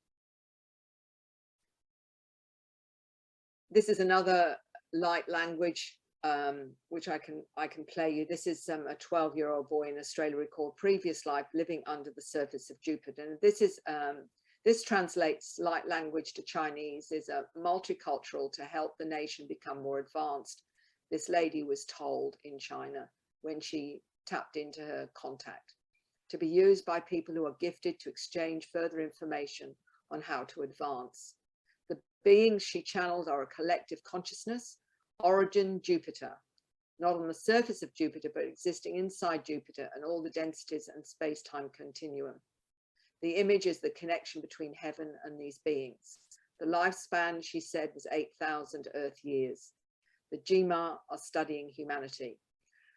This is another light language which I can play you. This is a 12-year-old boy in Australia recalled previous life living under the surface of Jupiter. And this is this translates light language to Chinese, is a multicultural to help the nation become more advanced. This lady was told in China when she tapped into her contact to be used by people who are gifted to exchange further information on how to advance. The beings she channeled are a collective consciousness, origin Jupiter, not on the surface of Jupiter, but existing inside Jupiter and all the densities and space-time continuum. The image is the connection between heaven and these beings. The lifespan, she said, was 8,000 Earth years. The Jima are studying humanity.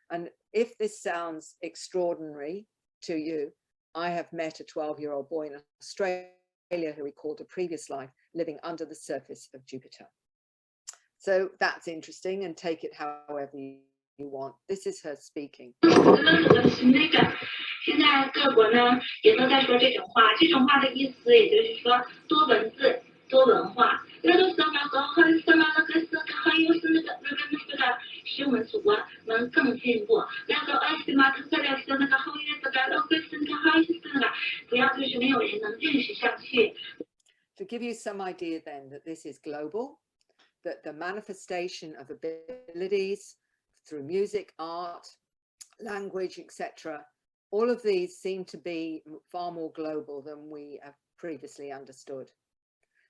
And if this sounds extraordinary to you, I have met a 12-year-old boy in Australia who recalled a previous life living under the surface of Jupiter. So that's interesting, and take it however you want. This is her speaking. 现在各国呢也都在说这种话，这种话的意思也就是说多文字、多文化。那都是那个很什么那个是还有是那个学文术啊，能更进步。那个什么特色的是那个后面这个那个是那个还是那个，不要就是没有人能认识上去。To give you some idea then that this is global, that the manifestation of abilities through music, art, language, etc., all of these seem to be far more global than we have previously understood.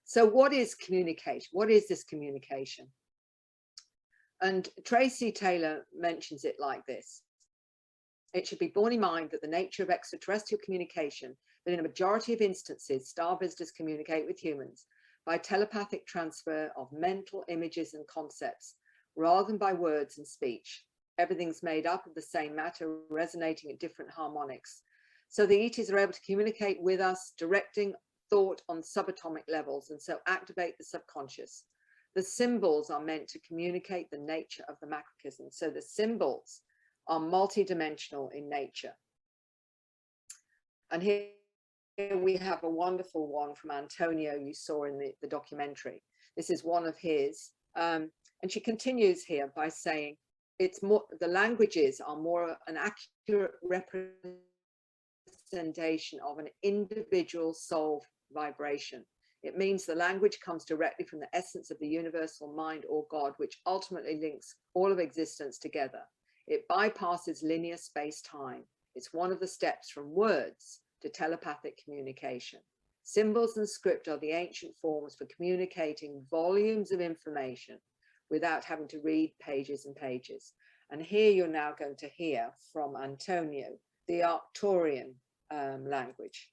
So what is communication? What is this communication? And Tracy Taylor mentions it like this. It should be borne in mind that the nature of extraterrestrial communication, that in a majority of instances, star visitors communicate with humans by telepathic transfer of mental images and concepts, rather than by words and speech. Everything's made up of the same matter, resonating at different harmonics. So the ETs are able to communicate with us, directing thought on subatomic levels and so activate the subconscious. The symbols are meant to communicate the nature of the macrocosm. So the symbols are multidimensional in nature. And here we have a wonderful one from Antonio you saw in the documentary. This is one of his. And she continues here by saying, it's more, the languages are more an accurate representation of an individual soul vibration. It means the language comes directly from the essence of the universal mind or God, which ultimately links all of existence together. It bypasses linear space-time. It's one of the steps from words to telepathic communication. Symbols and script are the ancient forms for communicating volumes of information without having to read pages and pages. And here you're now going to hear from Antonio, the Arcturian language.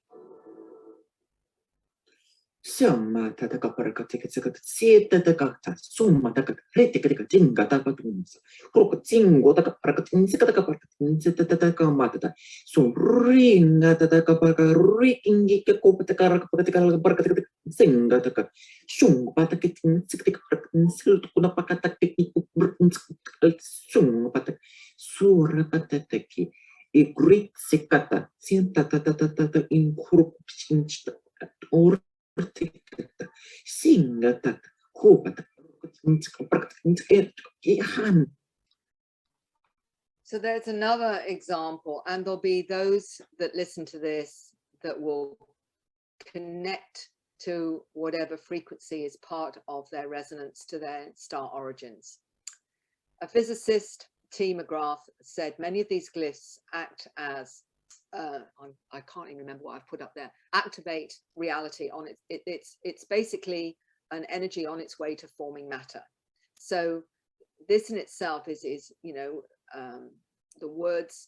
Summa tataka parakatika sita takata summa taka retika tinga takatunsa kroko tingo taka parakatin sikata parakatin tataka matata sumringa tataka paraka rikingi ke kopataka parakatika singa taka sung patakitin sikata parakatin siltu kuna pakata tekniku sung patak sura patataki igrit sikata sinta tatata in kroko pinchta or So there's another example, and there'll be those that listen to this that will connect to whatever frequency is part of their resonance to their star origins. A physicist, T. McGrath, said many of these glyphs act as I can't even remember what I've put up there. Activate reality on it. It's basically an energy on its way to forming matter. So this in itself is you know, the words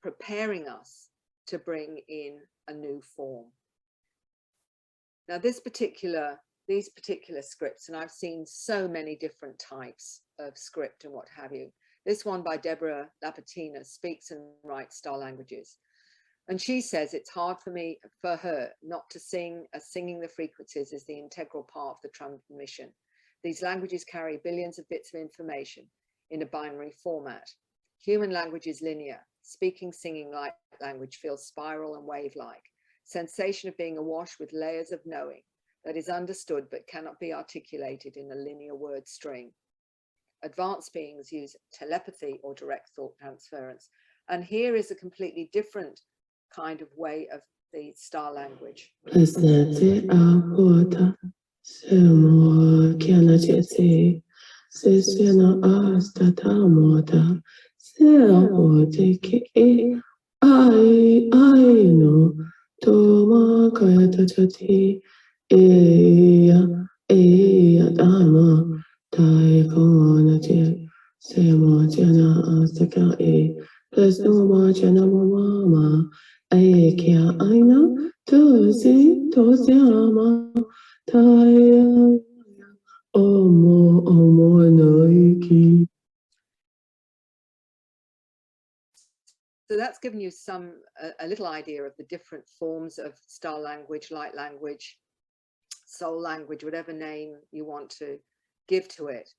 preparing us to bring in a new form. Now these particular scripts, and I've seen so many different types of script and what have you. This one by Deborah Lapatina speaks and writes star languages. And she says it's hard for her not to sing, as singing the frequencies is the integral part of the transmission. These languages carry billions of bits of information in a binary format. Human language is linear. Speaking, singing like language feels spiral and wave-like. Sensation of being awash with layers of knowing that is understood but cannot be articulated in a linear word string. Advanced beings use telepathy or direct thought transference. And here is a completely different kind of way of the star language. So that's given you a little idea of the different forms of star language, light language, soul language, whatever name you want to give to it.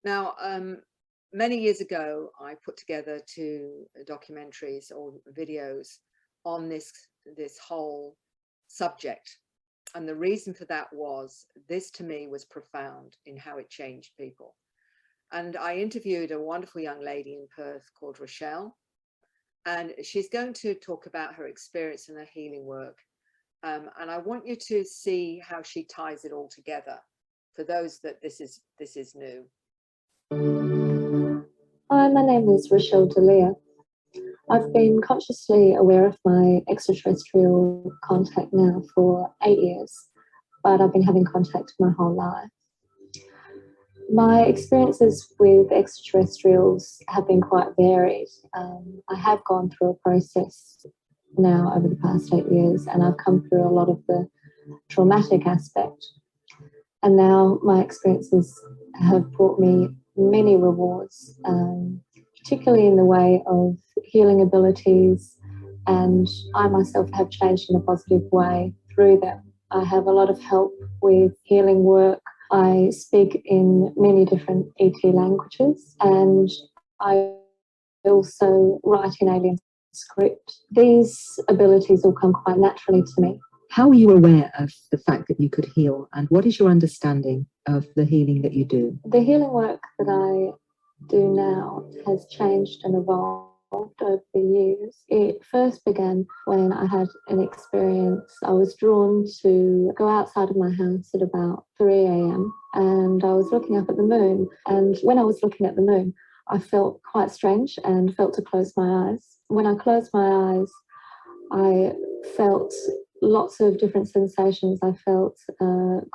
Now, many years ago, I put together 2 documentaries or videos on this whole subject. And the reason for that was, this to me was profound in how it changed people. And I interviewed a wonderful young lady in Perth called Rochelle. And she's going to talk about her experience and her healing work. And I want you to see how she ties it all together for those that this is new. Hi, my name is Rochelle Delia. I've been consciously aware of my extraterrestrial contact now for 8 years, but I've been having contact my whole life. My experiences with extraterrestrials have been quite varied. I have gone through a process now over the past 8 years, and I've come through a lot of the traumatic aspect. And now my experiences have brought me many rewards, particularly in the way of healing abilities, and I myself have changed in a positive way through them. I have a lot of help with healing work. I speak in many different ET languages, and I also write in alien script. These abilities all come quite naturally to me. How are you aware of the fact that you could heal, and what is your understanding of the healing that you do? The healing work that I do now has changed and evolved over the years. It first began when I had an experience. I was drawn to go outside of my house at about 3 a.m. and I was looking up at the moon. And when I was looking at the moon, I felt quite strange and felt to close my eyes. When I closed my eyes, I felt lots of different sensations. I felt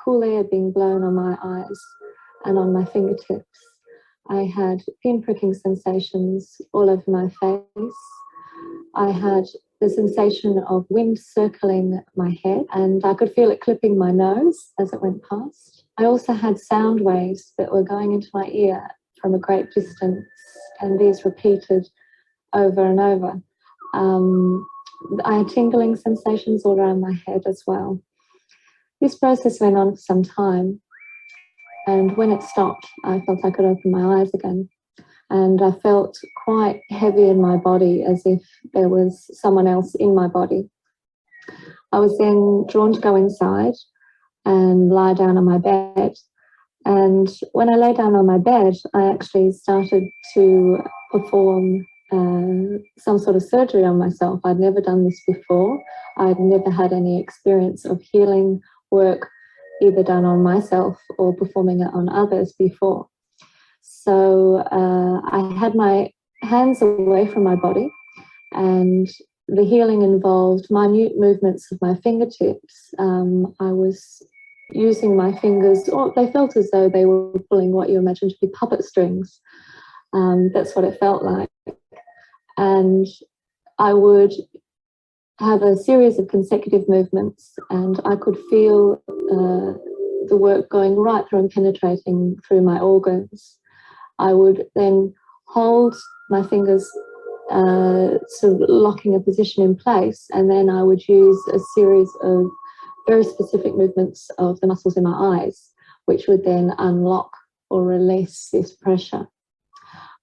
cool air being blown on my eyes and on my fingertips. I had pin-pricking sensations all over my face. I had the sensation of wind circling my head, and I could feel it clipping my nose as it went past. I also had sound waves that were going into my ear from a great distance, and these repeated over and over. I had tingling sensations all around my head as well. This process went on for some time, and when it stopped, I felt I could open my eyes again. And I felt quite heavy in my body, as if there was someone else in my body. I was then drawn to go inside and lie down on my bed. And when I lay down on my bed, I actually started to perform some sort of surgery on myself. I'd never done this before. I'd never had any experience of healing work either done on myself or performing it on others before. So I had my hands away from my body, and the healing involved minute movements of my fingertips. I was using my fingers, or they felt as though they were pulling what you imagine to be puppet strings. That's what it felt like. And I would have a series of consecutive movements, and I could feel the work going right through and penetrating through my organs. I would then hold my fingers sort of locking a position in place, and then I would use a series of very specific movements of the muscles in my eyes, which would then unlock or release this pressure.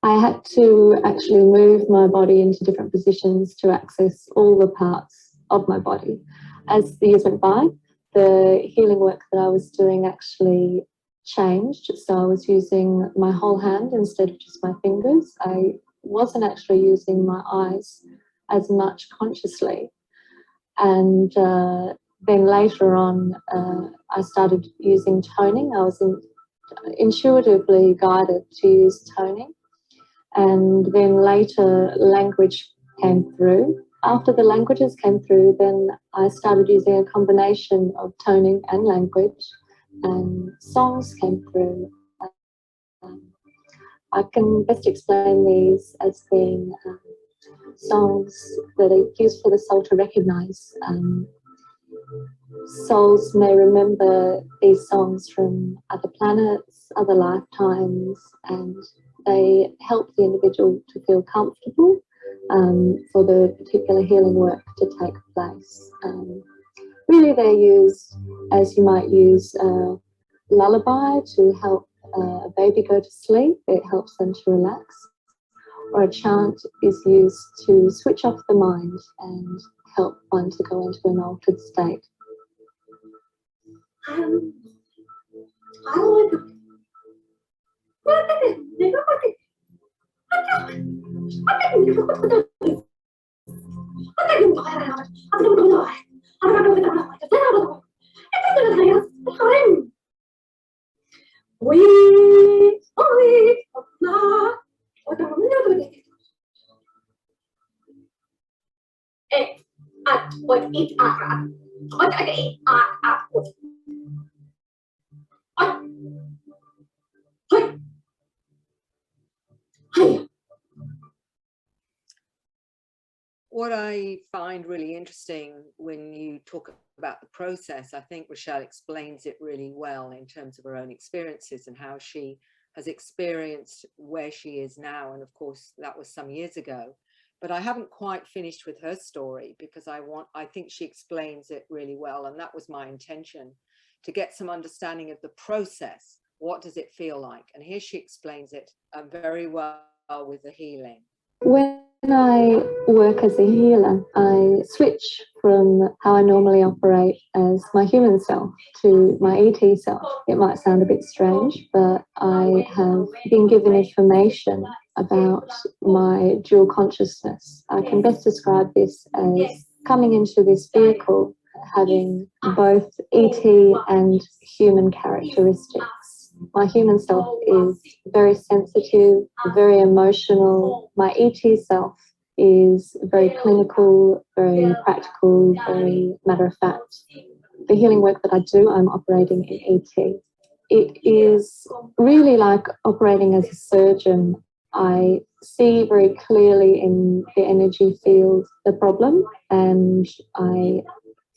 I had to actually move my body into different positions to access all the parts of my body. As the years went by, the healing work that I was doing actually changed. So I was using my whole hand instead of just my fingers. I wasn't actually using my eyes as much consciously. And then later on, I started using toning. I was intuitively guided to use toning. And then later language came through. After the languages came through, then I started using a combination of toning and language, and songs came through. I can best explain these as being songs that are used for the soul to recognize. Souls may remember these songs from other planets, other lifetimes, and they help the individual to feel comfortable for the particular healing work to take place. Really, they're used as you might use a lullaby to help a baby go to sleep. It helps them to relax. Or a chant is used to switch off the mind and help one to go into an altered state. What I find really interesting when you talk about the process, I think Rochelle explains it really well in terms of her own experiences and how she has experienced where she is now. And of course, that was some years ago. But I haven't quite finished with her story because I think she explains it really well. And that was my intention, to get some understanding of the process. What does it feel like? And here she explains it very well with the healing. When I work as a healer, I switch from how I normally operate as my human self to my ET self. It might sound a bit strange, but I have been given information about my dual consciousness. I can best describe this as coming into this vehicle having both ET and human characteristics. My human self is very sensitive, very emotional. My ET self is very clinical, very practical, very matter of fact. The healing work that I do, I'm operating in ET. It is really like operating as a surgeon. I see very clearly in the energy field the problem and I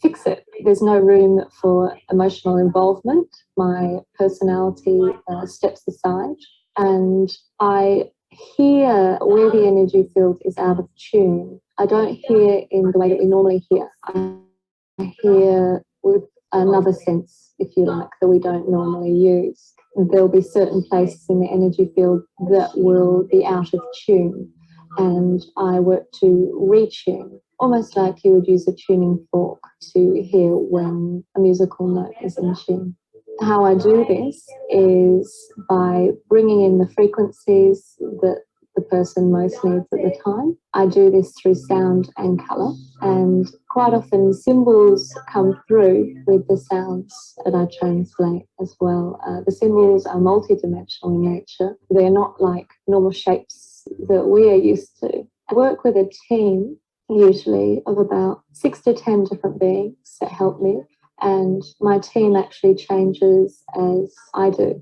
fix it. There's no room for emotional involvement. My personality steps aside and I hear where the energy field is out of tune. I don't hear in the way that we normally hear. I hear with another sense, if you like, that we don't normally use. There'll be certain places in the energy field that will be out of tune and I work to retune, almost like you would use a tuning fork to hear when a musical note is in tune. How I do this is by bringing in the frequencies that the person most needs at the time. I do this through sound and colour, and quite often symbols come through with the sounds that I translate as well. The symbols are multidimensional in nature. They're not like normal shapes that we are used to. I work with a team usually of about 6 to 10 different beings that help me, and my team actually changes as I do.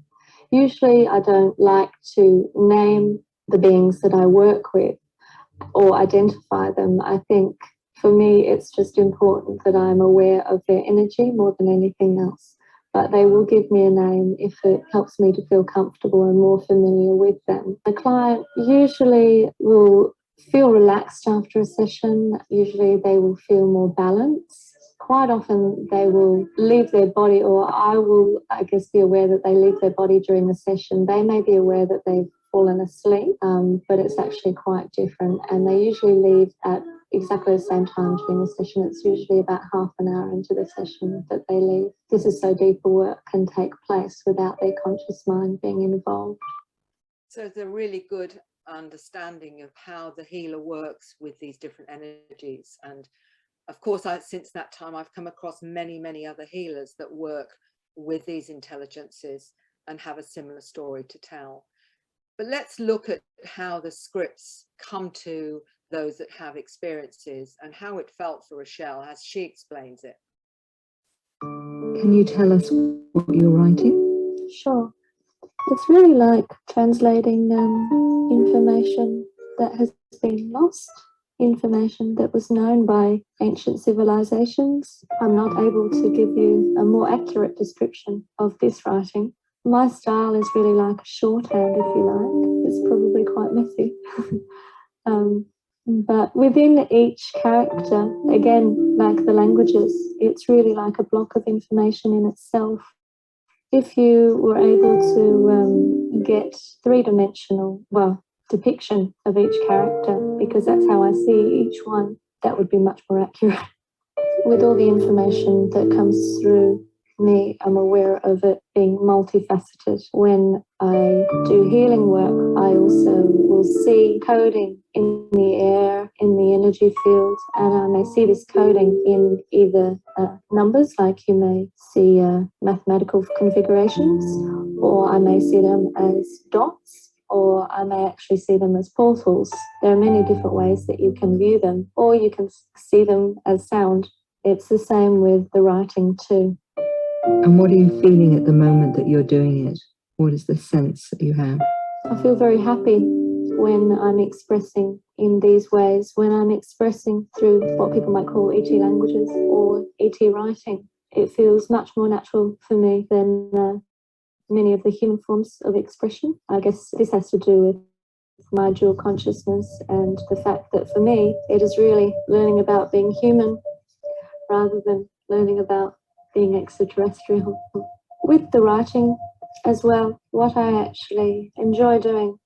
Usually I don't like to name the beings that I work with or identify them. I think for me it's just important that I'm aware of their energy more than anything else. But they will give me a name if it helps me to feel comfortable and more familiar with them. The client usually will feel relaxed after a session. Usually they will feel more balanced. Quite often they will leave their body, or I will, I guess, be aware that they leave their body during the session. They may be aware that they've fallen asleep, but it's actually quite different. And they usually leave at exactly the same time during the session. It's usually about half an hour into the session that they leave. This is so deeper work can take place without their conscious mind being involved. So it's a really good understanding of how the healer works with these different energies. And of course, since that time, I've come across many, many other healers that work with these intelligences and have a similar story to tell. But let's look at how the scripts come to those that have experiences and how it felt for Rochelle as she explains it. Can you tell us what you're writing? Sure. It's really like translating information that has been lost, information that was known by ancient civilizations. I'm not able to give you a more accurate description of this writing. My style is really like a shorthand, if you like. It's probably quite messy. But within each character, again, like the languages, it's really like a block of information in itself. If you were able to get three-dimensional, depiction of each character, because that's how I see each one, that would be much more accurate. With all the information that comes through me, I'm aware of it being multifaceted. When I do healing work, I also will see coding in the air, in the energy field, and I may see this coding in either numbers, like you may see mathematical configurations, or I may see them as dots, or I may actually see them as portals. There are many different ways that you can view them, or you can see them as sound. It's the same with the writing too. And what are you feeling at the moment that you're doing it? What is the sense that you have? I feel very happy when I'm expressing in these ways, when I'm expressing through what people might call ET languages or ET writing. It feels much more natural for me than many of the human forms of expression. I guess this has to do with my dual consciousness and the fact that for me, it is really learning about being human rather than learning about being extraterrestrial. With the writing as well, what I actually enjoy doing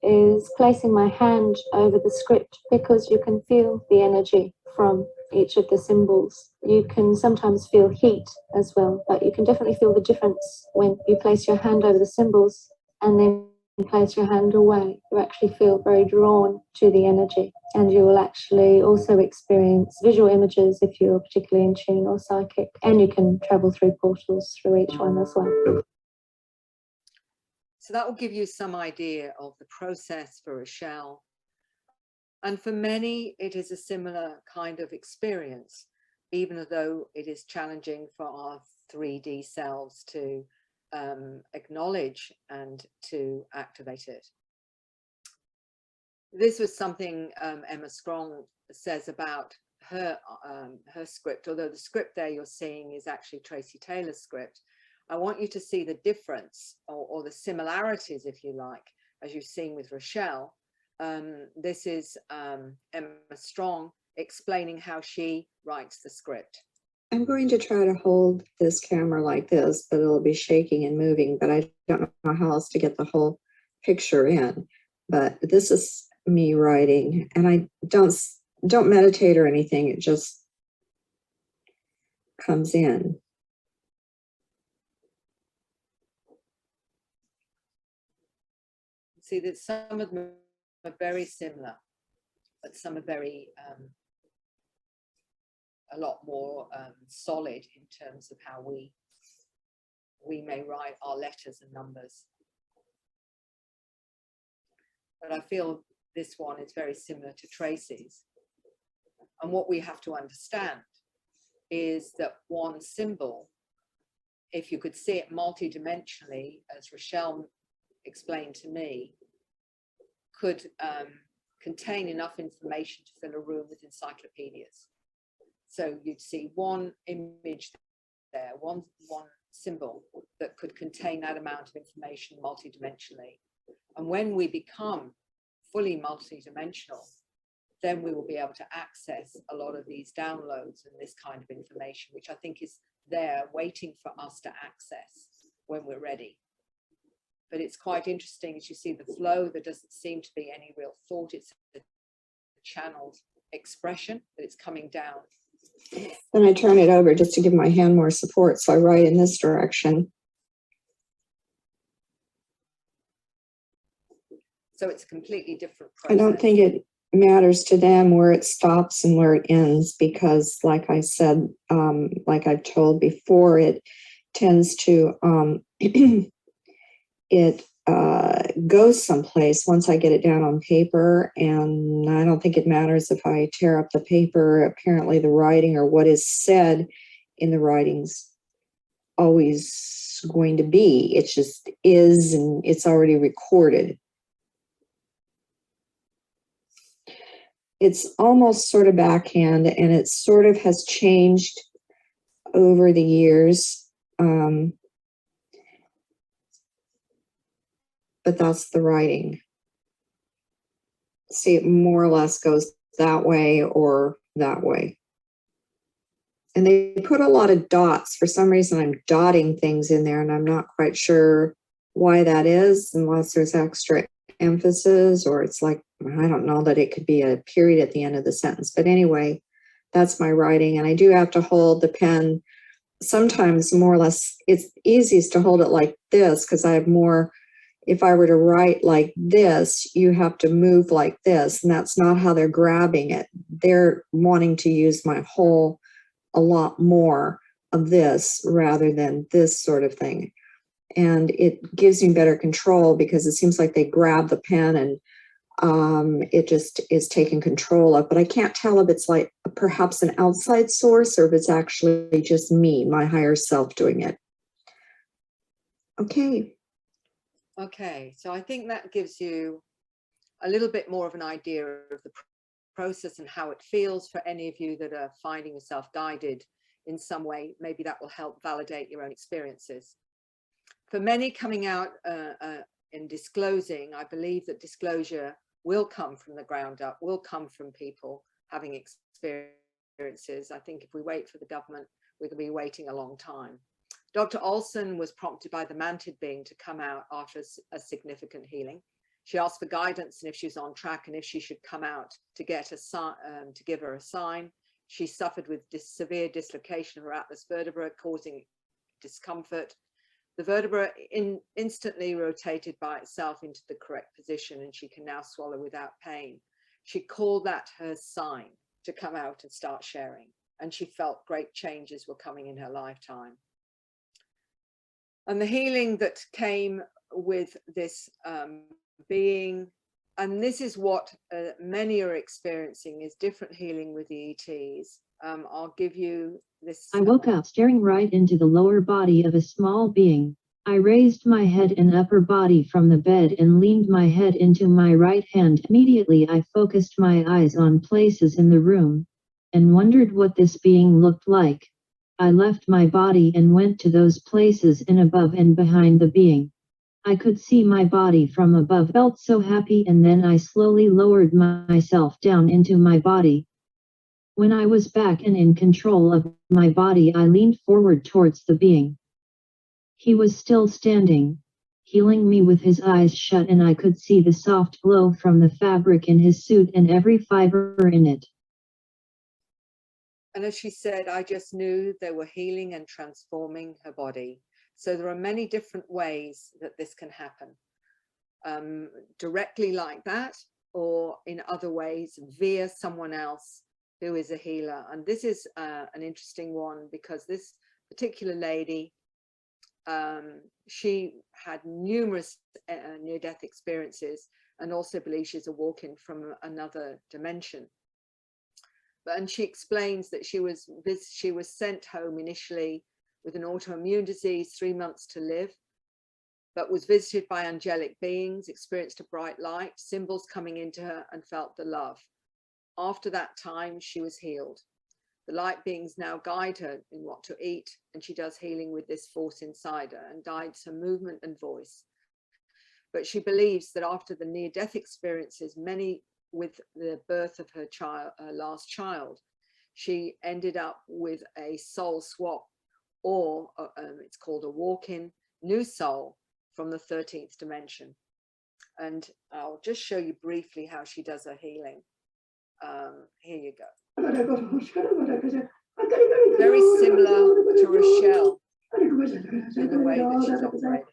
is placing my hand over the script because you can feel the energy from each of the symbols. You can sometimes feel heat as well, but you can definitely feel the difference when you place your hand over the symbols and then place your hand away. You actually feel very drawn to the energy, and you will actually also experience visual images if you're particularly in tune or psychic, and you can travel through portals through each one as well. So that will give you some idea of the process for Rochelle. And for many, it is a similar kind of experience, even though it is challenging for our 3D selves to acknowledge and to activate it. This was something Emma Strong says about her script, although the script there you're seeing is actually Tracy Taylor's script. I want you to see the difference or the similarities, if you like, as you've seen with Rochelle. This is Emma Strong explaining how she writes the script. I'm going to try to hold this camera like this, but it'll be shaking and moving, but I don't know how else to get the whole picture in. But this is me writing, and I don't meditate or anything. It just comes in. See that some of them are very similar, but some are very a lot more solid in terms of how we may write our letters and numbers. But I feel this one is very similar to Tracy's. And what we have to understand is that one symbol, if you could see it multidimensionally, as Rochelle explained to me, could contain enough information to fill a room with encyclopedias. So you'd see one image there, one symbol that could contain that amount of information multidimensionally. And when we become fully multidimensional, then we will be able to access a lot of these downloads and this kind of information, which I think is there waiting for us to access when we're ready. But it's quite interesting as you see the flow. There doesn't seem to be any real thought. It's a channeled expression, but it's coming down. Then I turn it over just to give my hand more support. So I write in this direction. So it's a completely different process. I don't think it matters to them where it stops and where it ends, because like I said, like I've told before, it tends to, it goes someplace once I get it down on paper, and I don't think it matters if I tear up the paper. Apparently the writing or what is said in the writing's always going to be. It just is, and it's already recorded. It's almost sort of backhand, and it sort of has changed over the years. But that's the writing. See, it more or less goes that way or that way. And they put a lot of dots. For some reason, I'm dotting things in there, and I'm not quite sure why that is, unless there's extra emphasis, or it's like, I don't know, that it could be a period at the end of the sentence. But anyway, that's my writing. And I do have to hold the pen sometimes more or less. It's easiest to hold it like this because I have more. If I were to write like this, you have to move like this, and that's not how they're grabbing it. They're wanting to use my whole, a lot more of this rather than this sort of thing. And it gives me better control because it seems like they grab the pen and it just is taken control of. But I can't tell if it's like perhaps an outside source or if it's actually just me, my higher self doing it. Okay. Okay, so I think that gives you a little bit more of an idea of the process and how it feels for any of you that are finding yourself guided in some way. Maybe that will help validate your own experiences. For many, coming out in disclosing, I believe that disclosure will come from the ground up, will come from people having experiences. I think if we wait for the government, we're going to be waiting a long time. Dr. Olson was prompted by the mantid being to come out after a significant healing. She asked for guidance and if she was on track and if she should come out to get a to give her a sign. She suffered with severe dislocation of her atlas vertebra, causing discomfort. The vertebra instantly rotated by itself into the correct position, and she can now swallow without pain. She called that her sign to come out and start sharing, and she felt great changes were coming in her lifetime. And the healing that came with this being, and this is what many are experiencing, is different healing with the ETs. I'll give you this. I woke up staring right into the lower body of a small being. I raised my head and upper body from the bed and leaned my head into my right hand. Immediately I focused my eyes on places in the room and wondered what this being looked like. I left my body and went to those places in above and behind the being. I could see my body from above, felt so happy, and then I slowly lowered myself down into my body. When I was back and in control of my body, I leaned forward towards the being. He was still standing, healing me with his eyes shut, and I could see the soft glow from the fabric in his suit and every fiber in it. And as she said, I just knew they were healing and transforming her body. So there are many different ways that this can happen. Directly like that, or in other ways via someone else who is a healer. And this is an interesting one, because this particular lady, she had numerous near-death experiences and also believes she's a walk-in from another dimension. And she explains that she was sent home initially with an autoimmune disease, 3 months to live, but was visited by angelic beings, experienced a bright light, symbols coming into her, and felt the love. After that time, she was healed. The light beings now guide her in what to eat, and she does healing with this force inside her and guides her movement and voice. But she believes that after the near-death experiences, many with the birth of her child, her last child, she ended up with a soul swap, or it's called a walk-in new soul from the 13th dimension. And I'll just show you briefly how she does her healing. Here you go. Very similar to Rochelle in the way that she's operating.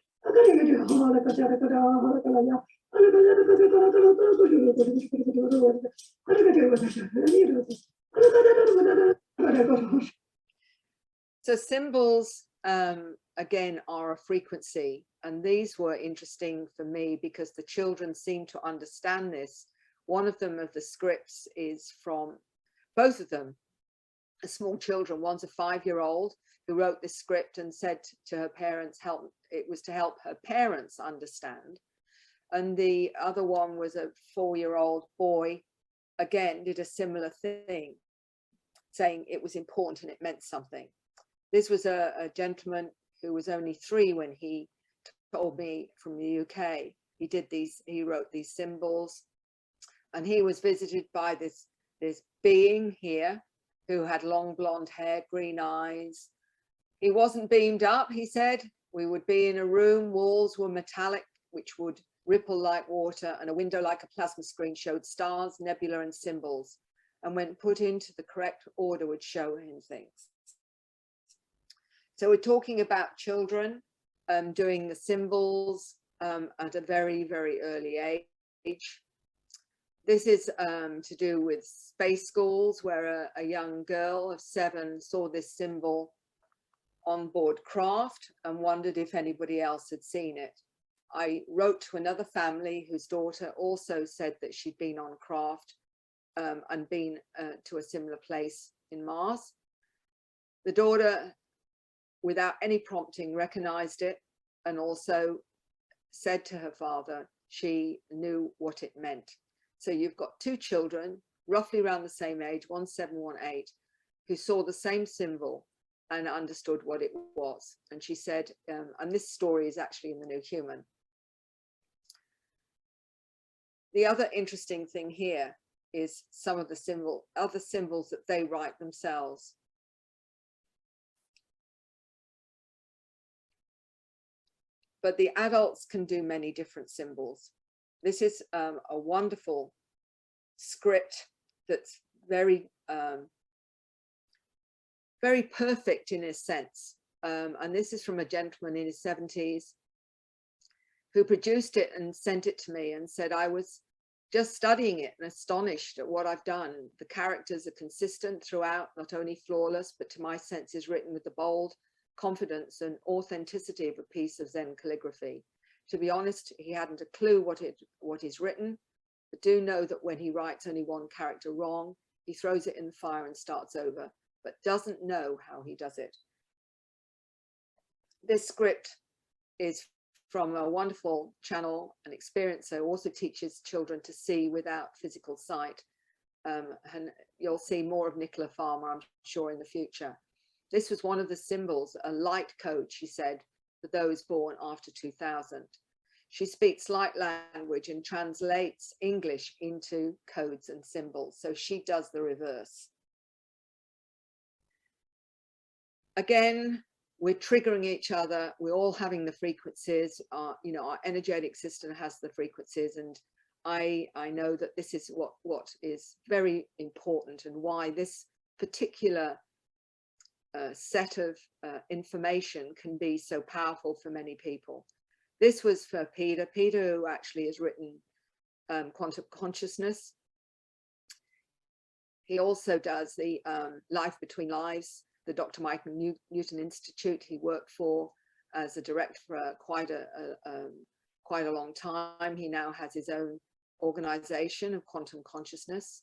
So symbols, again, are a frequency, and these were interesting for me because the children seem to understand this. One of them, of the scripts, is from both of them, small children. One's a 5-year-old who wrote this script and said to her parents, it was to help her parents understand. And the other one was a 4-year-old boy, again, did a similar thing, saying it was important and it meant something. This was a gentleman who was only 3 when he told me, from the UK. He wrote these symbols, and he was visited by this being here who had long blonde hair, green eyes. He wasn't beamed up, he said. We would be in a room, walls were metallic, which would ripple like water, and a window like a plasma screen showed stars, nebula, and symbols. And when put into the correct order, would show him things. So we're talking about children doing the symbols at a very, very early age. This is to do with space schools, where a young girl of 7 saw this symbol on board craft and wondered if anybody else had seen it. I wrote to another family whose daughter also said that she'd been on craft and been to a similar place in Mars. The daughter, without any prompting, recognized it and also said to her father she knew what it meant. So you've got 2 children, roughly around the same age, 1 7, 1 8, who saw the same symbol and understood what it was. And she said, and this story is actually in The New Human, the other interesting thing here is some of the other symbols that they write themselves. But the adults can do many different symbols. This is a wonderful script that's very, very perfect in a sense. And this is from a gentleman in his 70s who produced it and sent it to me and said, I was just studying it and astonished at what I've done. The characters are consistent throughout, not only flawless, but to my sense is written with the bold confidence and authenticity of a piece of Zen calligraphy. To be honest, he hadn't a clue what he's written, but do know that when he writes only one character wrong, he throws it in the fire and starts over, but doesn't know how he does it. This script is from a wonderful channel and experiencer who also teaches children to see without physical sight. And you'll see more of Nicola Farmer, I'm sure, in the future. This was one of the symbols, a light code, she said, for those born after 2000. She speaks light language and translates English into codes and symbols. So she does the reverse. Again, we're triggering each other. We're all having the frequencies. You know, our energetic system has the frequencies, and I know that this is what is very important, and why this particular set of information can be so powerful for many people. This was for Peter, who actually has written Quantum Consciousness. He also does the Life Between Lives, the Dr. Michael Newton Institute. He worked for as a director for quite a long time. He now has his own organization of quantum consciousness.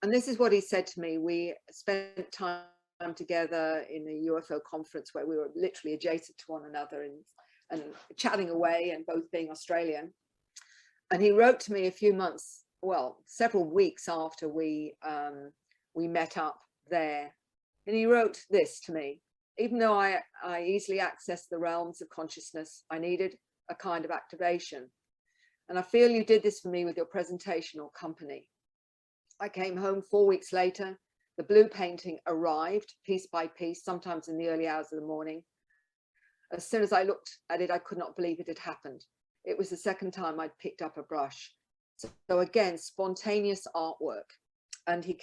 And this is what he said to me. We spent time together in a UFO conference where we were literally adjacent to one another and chatting away, and both being Australian. And he wrote to me a few months, well, several weeks after we met up there. And he wrote this to me: even though I easily access the realms of consciousness, I needed a kind of activation. And I feel you did this for me with your presentation or company. I came home 4 weeks later. The blue painting arrived piece by piece, sometimes in the early hours of the morning. As soon as I looked at it, I could not believe it had happened. It was the second time I'd picked up a brush. So again, spontaneous artwork. And he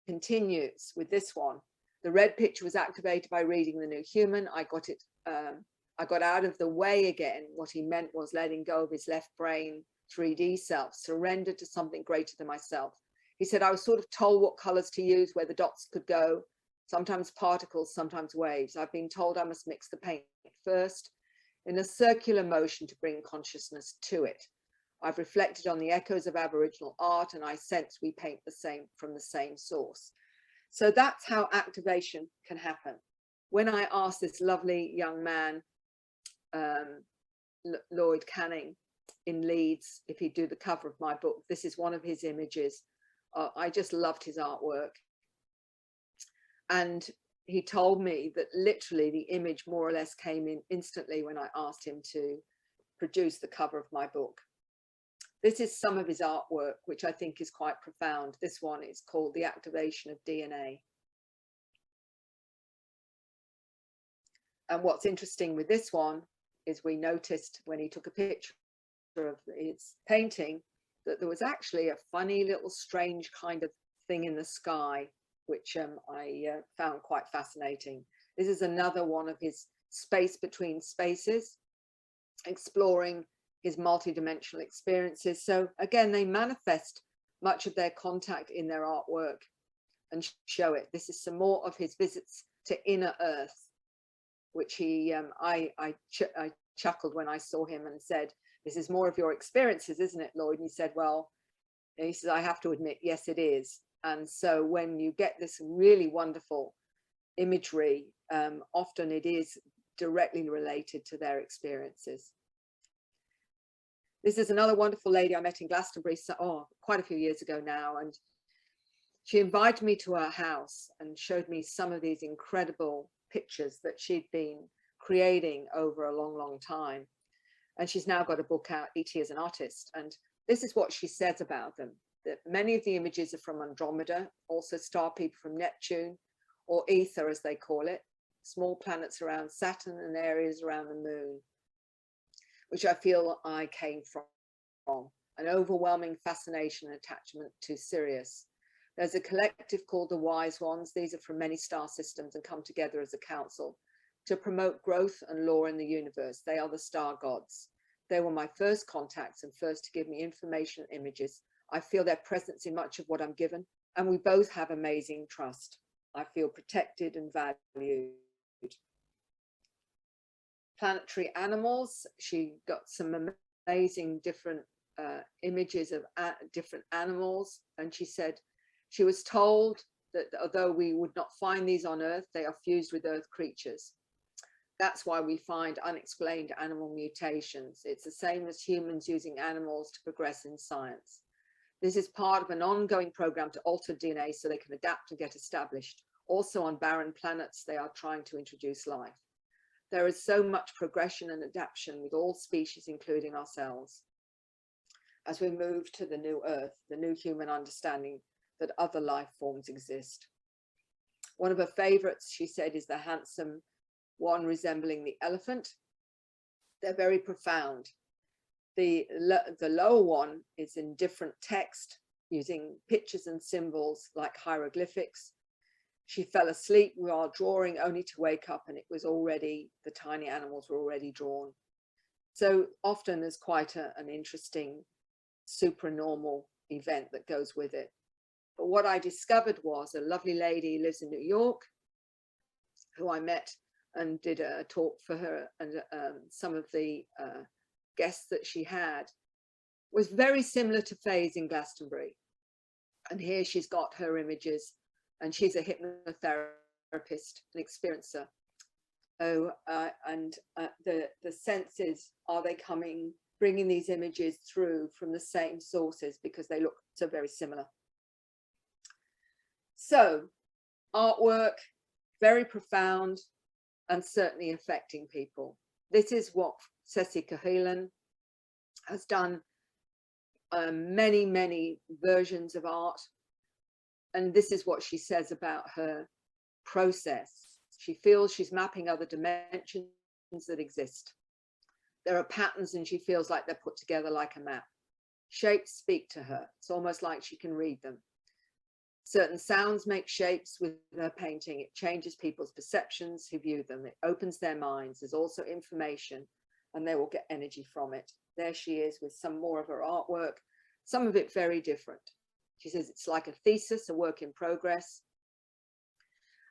continues with this one. The red picture was activated by reading The New Human. I got out of the way again. What he meant was letting go of his left brain 3D self, surrendered to something greater than myself. He said, I was sort of told what colors to use, where the dots could go, sometimes particles, sometimes waves. I've been told I must mix the paint first in a circular motion to bring consciousness to it. I've reflected on the echoes of Aboriginal art, and I sense we paint the same from the same source. So that's how activation can happen. When I asked this lovely young man, Lloyd Canning in Leeds, if he'd do the cover of my book, this is one of his images. I just loved his artwork. And he told me that literally the image more or less came in instantly when I asked him to produce the cover of my book. This is some of his artwork, which I think is quite profound. This one is called The Activation of DNA. And what's interesting with this one is we noticed when he took a picture of his painting that there was actually a funny little strange kind of thing in the sky, which I found quite fascinating. This is another one of his space between spaces, exploring his multidimensional experiences. So again, they manifest much of their contact in their artwork and show it. This is some more of his visits to inner earth, which he, I chuckled when I saw him and said, this is more of your experiences, isn't it, Lloyd? And he said, well, and he says, I have to admit, yes, it is. And so when you get this really wonderful imagery, often it is directly related to their experiences. This is another wonderful lady I met in Glastonbury, quite a few years ago now. And she invited me to her house and showed me some of these incredible pictures that she'd been creating over a long, long time. And she's now got a book out, E.T. as an Artist. And this is what she says about them, that many of the images are from Andromeda, also star people from Neptune, or ether as they call it, small planets around Saturn and areas around the moon, which I feel I came from. An overwhelming fascination and attachment to Sirius. There's a collective called the Wise Ones. These are from many star systems and come together as a council to promote growth and law in the universe. They are the star gods. They were my first contacts and first to give me information and images. I feel their presence in much of what I'm given, and we both have amazing trust. I feel protected and valued. Planetary animals. She got some amazing different images of different animals, and she said she was told that although we would not find these on Earth, they are fused with Earth creatures. That's why we find unexplained animal mutations. It's the same as humans using animals to progress in science. This is part of an ongoing program to alter DNA so they can adapt and get established. Also on barren planets, they are trying to introduce life. There is so much progression and adaptation with all species, including ourselves, as we move to the new Earth, the new human understanding that other life forms exist. One of her favorites, she said, is the handsome one resembling the elephant. They're very profound. The lower one is in different text, using pictures and symbols like hieroglyphics. She fell asleep while drawing, only to wake up, and it was already, the tiny animals were already drawn. So often there's quite an interesting supernormal event that goes with it. But what I discovered was a lovely lady who lives in New York, who I met and did a talk for her, and some of the guests that she had was very similar to Faye's in Glastonbury. And here she's got her images, and she's a hypnotherapist, an experiencer. Oh, the senses, are they coming, bringing these images through from the same sources because they look so very similar. So artwork, very profound and certainly affecting people. This is what Ceci Cahelan has done, many, many versions of art. And this is what she says about her process. She feels she's mapping other dimensions that exist. There are patterns and she feels like they're put together like a map. Shapes speak to her. It's almost like she can read them. Certain sounds make shapes with her painting. It changes people's perceptions who view them. It opens their minds. There's also information and they will get energy from it. There she is with some more of her artwork, some of it very different. She says it's like a thesis, a work in progress,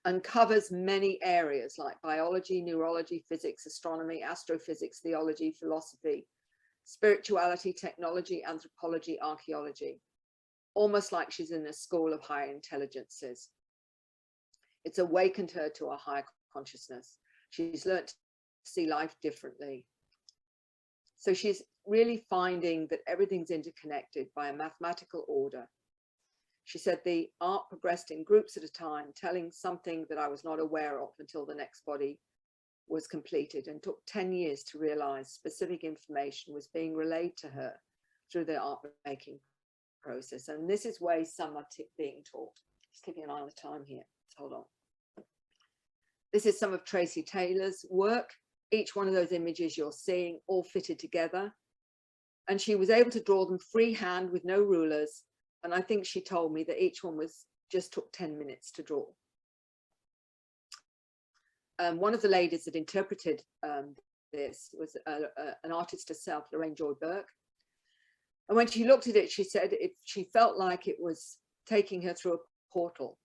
and covers many areas like biology, neurology, physics, astronomy, astrophysics, theology, philosophy, spirituality, technology, anthropology, archaeology, almost like she's in a school of higher intelligences. It's awakened her to a higher consciousness. She's learned to see life differently. So she's really finding that everything's interconnected by a mathematical order. She said the art progressed in groups at a time, telling something that I was not aware of until the next body was completed, and took 10 years to realize specific information was being relayed to her through the art making process. And this is way some are being taught. Just keeping an eye on the time here. Hold on. This is some of Tracy Taylor's work. Each one of those images you're seeing all fitted together. And she was able to draw them freehand with no rulers. And I think she told me that each one just took 10 minutes to draw. One of the ladies that interpreted this was an artist herself, Lorraine Joy Burke. And when she looked at it, she said she felt like it was taking her through a portal,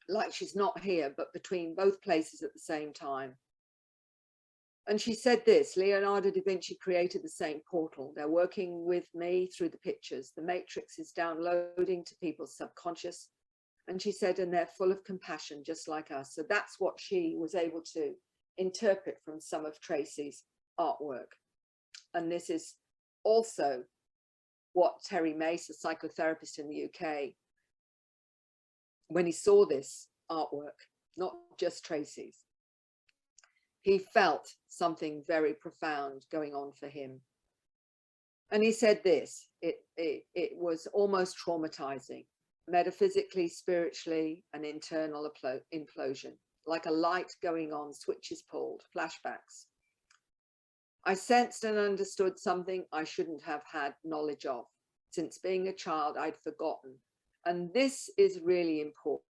like she's not here, but between both places at the same time. And she said this, Leonardo da Vinci created the same portal. They're working with me through the pictures. The matrix is downloading to people's subconscious. And she said, and they're full of compassion, just like us. So that's what she was able to interpret from some of Tracy's artwork. And this is also what Terry Mace, a psychotherapist in the UK, when he saw this artwork, not just Tracy's, he felt something very profound going on for him. And he said this, it was almost traumatizing, metaphysically, spiritually, an internal implosion, like a light going on, switches pulled, flashbacks. I sensed and understood something I shouldn't have had knowledge of. Since being a child, I'd forgotten. And this is really important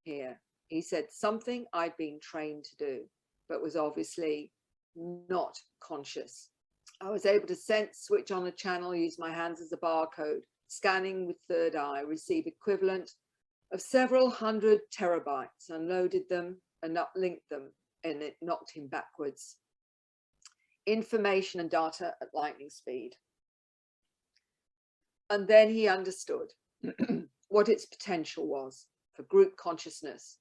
here. He said something I'd been trained to do, but was obviously not conscious. I was able to sense, switch on a channel, use my hands as a barcode, scanning with third eye, receive equivalent of several hundred terabytes, unloaded them and uplinked them, and it knocked him backwards. Information and data at lightning speed. And then he understood what its potential was for group consciousness.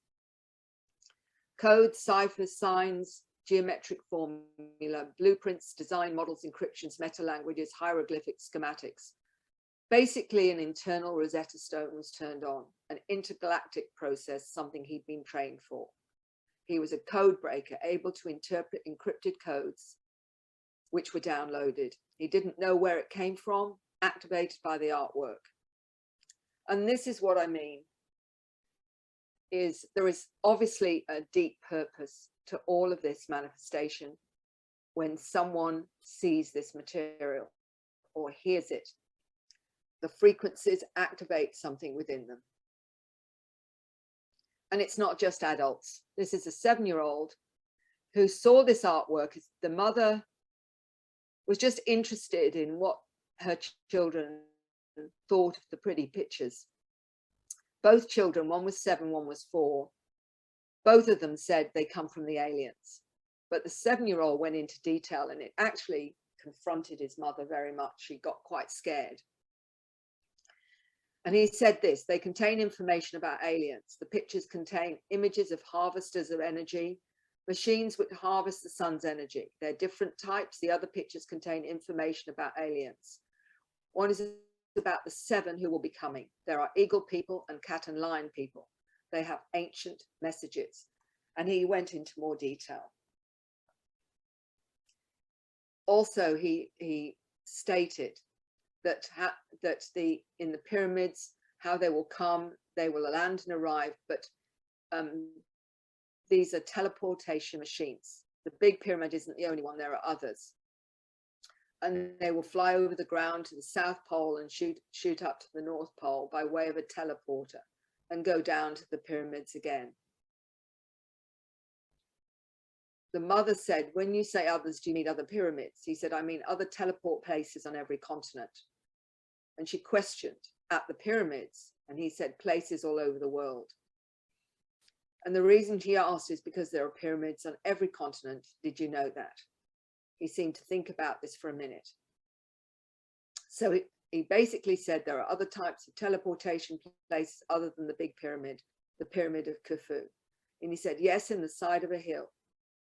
Codes, ciphers, signs, geometric formula, blueprints, design models, encryptions, meta languages, hieroglyphics, schematics. Basically, an internal Rosetta Stone was turned on, an intergalactic process, something he'd been trained for. He was a code breaker, able to interpret encrypted codes, which were downloaded. He didn't know where it came from, activated by the artwork. And this is what I mean, is there is obviously a deep purpose to all of this manifestation when someone sees this material or hears it. The frequencies activate something within them. And it's not just adults. This is a 7-year-old who saw this artwork. The mother was just interested in what her children thought of the pretty pictures. Both children, one was 7, one was 4, both of them said they come from the aliens. But the 7-year-old went into detail, and it actually confronted his mother very much. She got quite scared. And he said this, they contain information about aliens. The pictures contain images of harvesters of energy, machines which harvest the sun's energy. They're different types. The other pictures contain information about aliens. One is about the 7 who will be coming. There are eagle people and cat and lion people. They have ancient messages. And he went into more detail. Also, he stated that in the pyramids, how they will come, they will land and arrive, but these are teleportation machines. The big pyramid isn't the only one, there are others. And they will fly over the ground to the South Pole and shoot up to the North Pole by way of a teleporter and go down to the pyramids again. The mother said, when you say others, do you mean other pyramids? He said, I mean other teleport places on every continent. And she questioned, at the pyramids? And he said, places all over the world. And the reason she asked is because there are pyramids on every continent. Did you know that? He seemed to think about this for a minute. So he basically said there are other types of teleportation places other than the big pyramid, the pyramid of Khufu. And he said, yes, in the side of a hill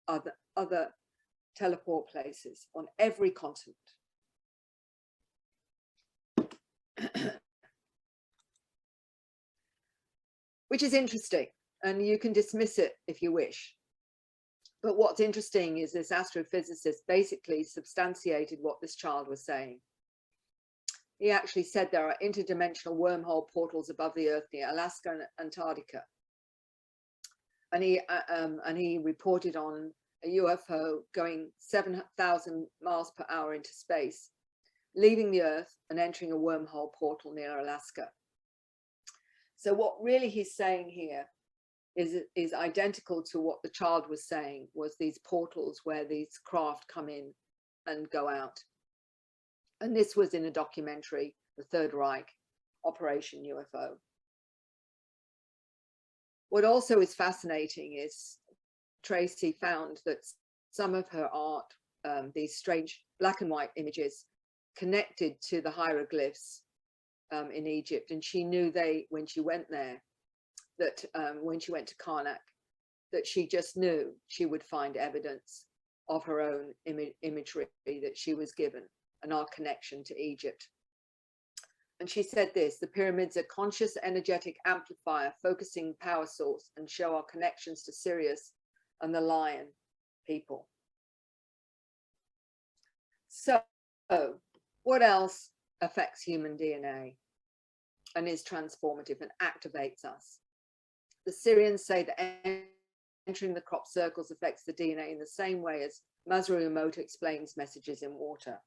are the other teleport places on every continent. Which is interesting, and you can dismiss it if you wish. But what's interesting is this astrophysicist basically substantiated what this child was saying. He actually said there are interdimensional wormhole portals above the Earth near Alaska and Antarctica. And he reported on a UFO going 7,000 miles per hour into space, leaving the Earth and entering a wormhole portal near Alaska. So what really he's saying here is identical to what the child was saying, was these portals where these craft come in and go out. And this was in a documentary, The Third Reich, Operation UFO. What also is fascinating is Tracy found that some of her art, these strange black and white images, connected to the hieroglyphs in Egypt. And she knew when she went there, that when she went to Karnak, that she just knew she would find evidence of her own imagery that she was given and our connection to Egypt. And she said this, the pyramids are conscious energetic amplifier, focusing power source, and show our connections to Sirius and the lion people. So What else affects human DNA and is transformative and activates us? The Syrians say that entering the crop circles affects the DNA in the same way as Masaru Emoto explains messages in water.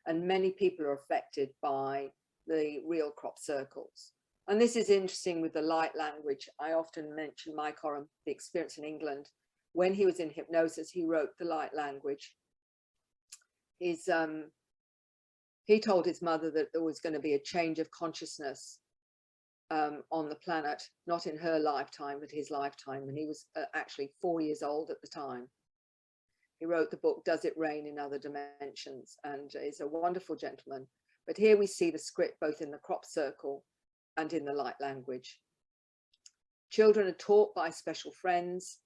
And many people are affected by the real crop circles. And this is interesting with the light language. I often mention Mike Oram, the experience in England. When he was in hypnosis, he wrote the light language. He told his mother that there was going to be a change of consciousness on the planet, not in her lifetime, but his lifetime. And he was actually 4 years old at the time. He wrote the book, Does It Rain in Other Dimensions? And is a wonderful gentleman. But here we see the script both in the crop circle and in the light language. Children are taught by special friends,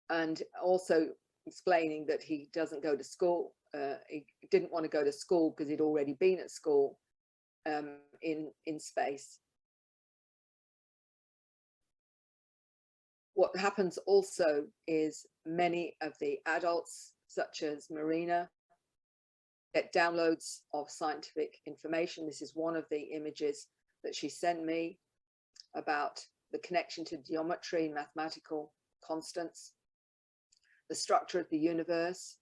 and also explaining that he doesn't go to school. He didn't want to go to school because he'd already been at school in space. What happens also is many of the adults, such as Marina, get downloads of scientific information. This is one of the images that she sent me about the connection to geometry, mathematical constants, the structure of the universe,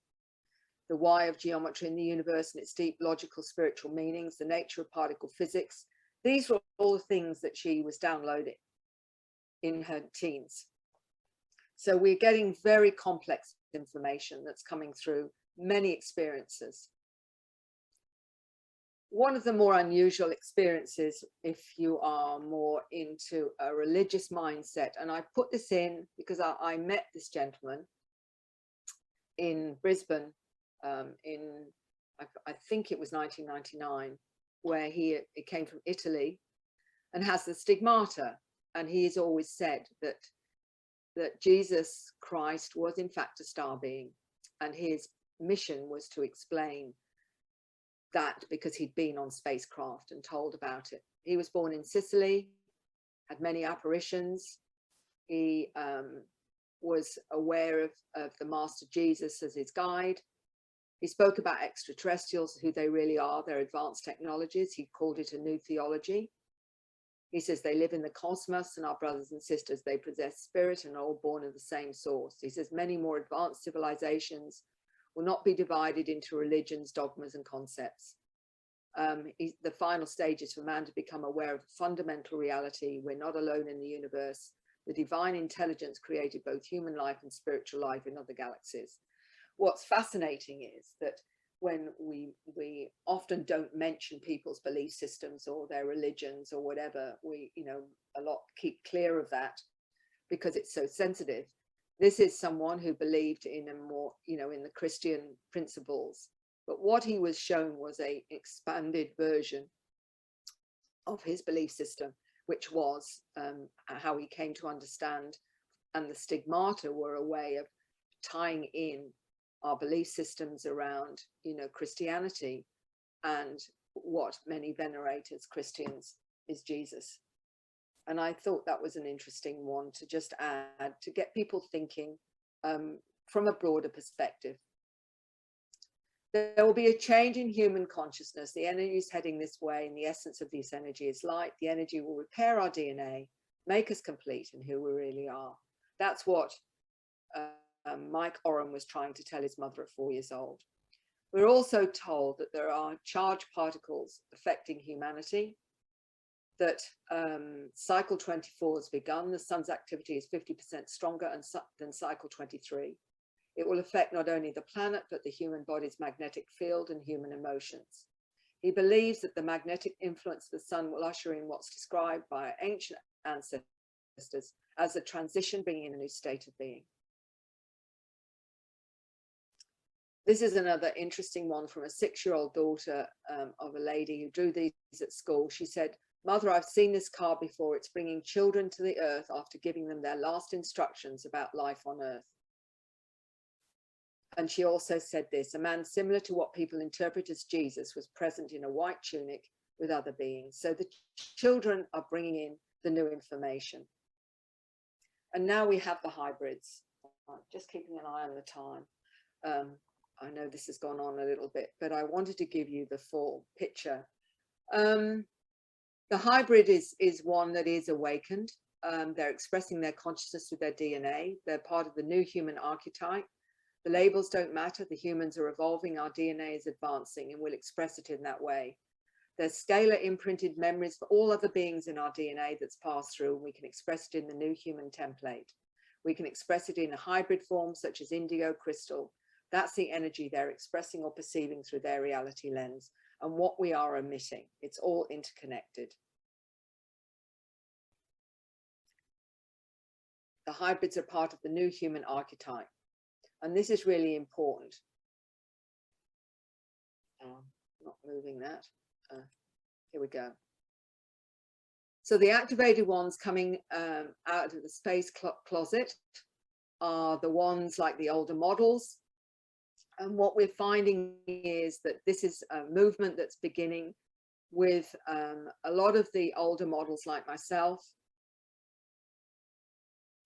the why of geometry in the universe and its deep logical spiritual meanings, the nature of particle physics. These were all the things that she was downloading in her teens. So we're getting very complex information that's coming through many experiences. One of the more unusual experiences, if you are more into a religious mindset, and I put this in because I met this gentleman in Brisbane I think it was 1999, where he came from Italy and has the stigmata. And he has always said that Jesus Christ was in fact a star being, and his mission was to explain that because he'd been on spacecraft and told about it. He was born in Sicily, had many apparitions. He was aware of the Master Jesus as his guide. He spoke about extraterrestrials, who they really are, their advanced technologies. He called it a new theology. He says they live in the cosmos and are brothers and sisters. They possess spirit and are all born of the same source. He says many more advanced civilizations will not be divided into religions, dogmas, and concepts. The final stage is for man to become aware of fundamental reality. We're not alone in the universe. The divine intelligence created both human life and spiritual life in other galaxies. What's fascinating is that when we often don't mention people's belief systems or their religions or whatever, we, a lot keep clear of that because it's so sensitive. This is someone who believed in a more, in the Christian principles, but what he was shown was a expanded version of his belief system, which was how he came to understand, and the stigmata were a way of tying in our belief systems around, Christianity, and what many venerate as Christians is Jesus. And I thought that was an interesting one to just add, to get people thinking from a broader perspective. There will be a change in human consciousness. The energy is heading this way, and the essence of this energy is light. The energy will repair our DNA, make us complete in who we really are. That's what Mike Oram was trying to tell his mother at 4 years old. We're also told that there are charged particles affecting humanity, that cycle 24 has begun. The sun's activity is 50% stronger than cycle 23. It will affect not only the planet, but the human body's magnetic field and human emotions. He believes that the magnetic influence of the sun will usher in what's described by our ancient ancestors as a transition, bringing in a new state of being. This is another interesting one from a 6-year-old daughter of a lady who drew these at school. She said, "Mother, I've seen this card before. It's bringing children to the earth after giving them their last instructions about life on earth." And she also said this: "A man similar to what people interpret as Jesus was present in a white tunic with other beings." So the children are bringing in the new information. And now we have the hybrids. Just keeping an eye on the time. I know this has gone on a little bit, but I wanted to give you the full picture. The hybrid is one that is awakened. They're expressing their consciousness through their DNA. They're part of the new human archetype. The labels don't matter. The humans are evolving. Our DNA is advancing, and we'll express it in that way. There's scalar imprinted memories for all other beings in our DNA that's passed through, and we can express it in the new human template. We can express it in a hybrid form such as indigo crystal. That's the energy they're expressing or perceiving through their reality lens, and what we are emitting. It's all interconnected. The hybrids are part of the new human archetype. And this is really important. Not moving that. Here we go. So the activated ones coming out of the space closet are the ones like the older models. And what we're finding is that this is a movement that's beginning with a lot of the older models like myself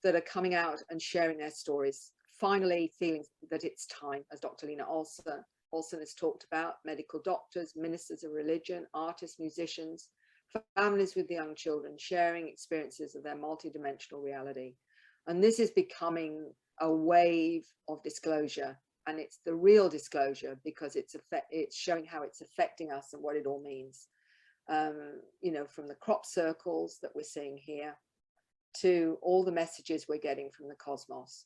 that are coming out and sharing their stories, finally feeling that it's time, as Dr. Lena Olson has talked about, medical doctors, ministers of religion, artists, musicians, families with young children, sharing experiences of their multidimensional reality. And this is becoming a wave of disclosure, and it's the real disclosure because it's showing how it's affecting us and what it all means. You know, from the crop circles that we're seeing here to all the messages we're getting from the cosmos.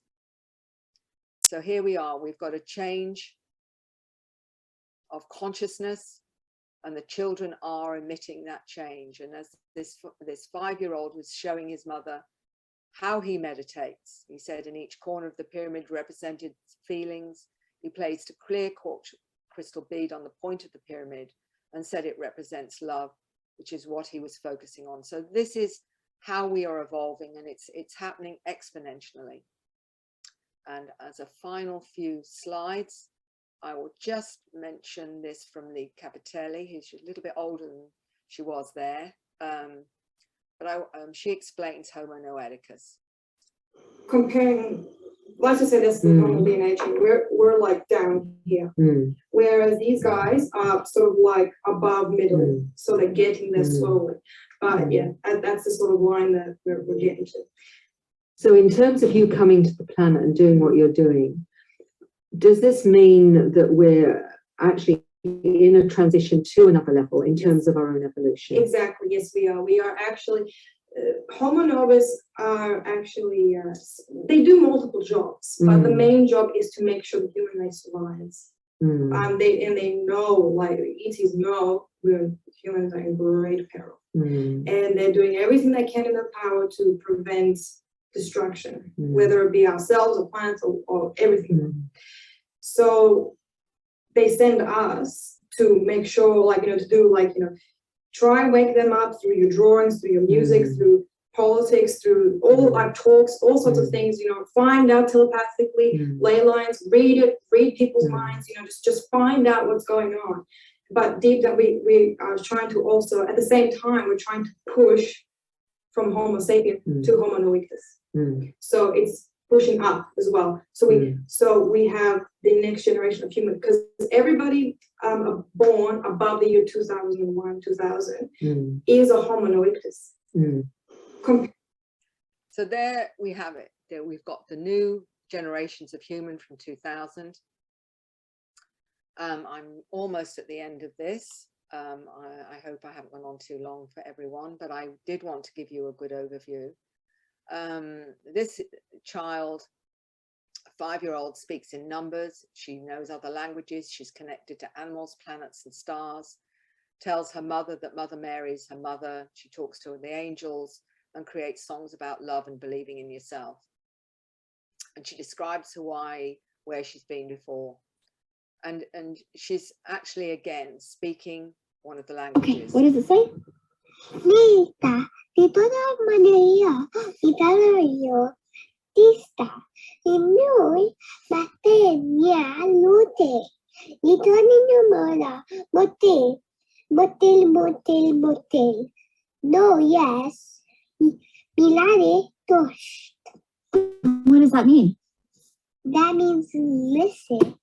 So here we are, we've got a change of consciousness, and the children are emitting that change. And as this 5-year-old was showing his mother how he meditates, he said in each corner of the pyramid represented feelings. He placed a clear quartz crystal bead on the point of the pyramid and said it represents love, which is what he was focusing on. So this is how we are evolving, and it's happening exponentially. And as a final few slides, I will just mention this from Lee Capitelli, who's a little bit older than she was there. But she explains Homo noeticus. Comparing, let's just say this is normal DNA chain. We're like down here, whereas these guys are sort of like above middle, so they're getting there slowly. But yeah, that's the sort of line that we're getting to. So in terms of you coming to the planet and doing what you're doing, does this mean that we're actually in a transition to another level in terms of our own evolution? Exactly, yes, we are. We are actually, Homo novus are actually, they do multiple jobs, but the main job is to make sure the human race survives. They know, like ETs know, humans are in great peril. And they're doing everything they can in their power to prevent destruction, whether it be ourselves or plants or everything. So they send us to make sure, like, to do, like, try and wake them up through your drawings, through your music, through politics, through all our talks, all sorts of things, find out telepathically, ley lines, read people's minds, just find out what's going on. But deep down, we are trying to also, at the same time, we're trying to push from Homo sapien to Homo noeticus. So it's pushing up as well. So we have the next generation of humans, because everybody born above the year 2001, 2000 is a Homo noeticus. So there we have it. There we've got the new generations of human from 2000. I'm almost at the end of this. I hope I haven't gone on too long for everyone, but I did want to give you a good overview. This child, a 5-year-old, speaks in numbers. She knows other languages. She's connected to animals, planets, and stars. Tells her mother that Mother Mary is her mother. She talks to the angels and creates songs about love and believing in yourself. And she describes Hawaii, where she's been before. And she's actually, again, speaking one of the languages. Okay, what does it say? Nita, titoda Maria, Italo Tista, Imui, Batenia, Lute, Itonino Mola, Botel. No, yes, Milare Tosh. What does that mean? That means listen.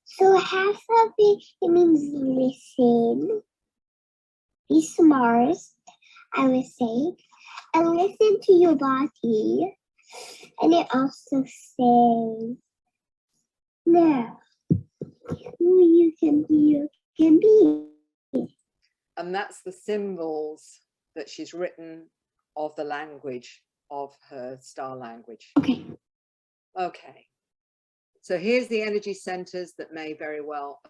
So have something, it means listen, be smart, I would say, and listen to your body. And it also says, now, who you can be. And that's the symbols that she's written of the language of her star language. Okay. Okay. So here's the energy centers that may very well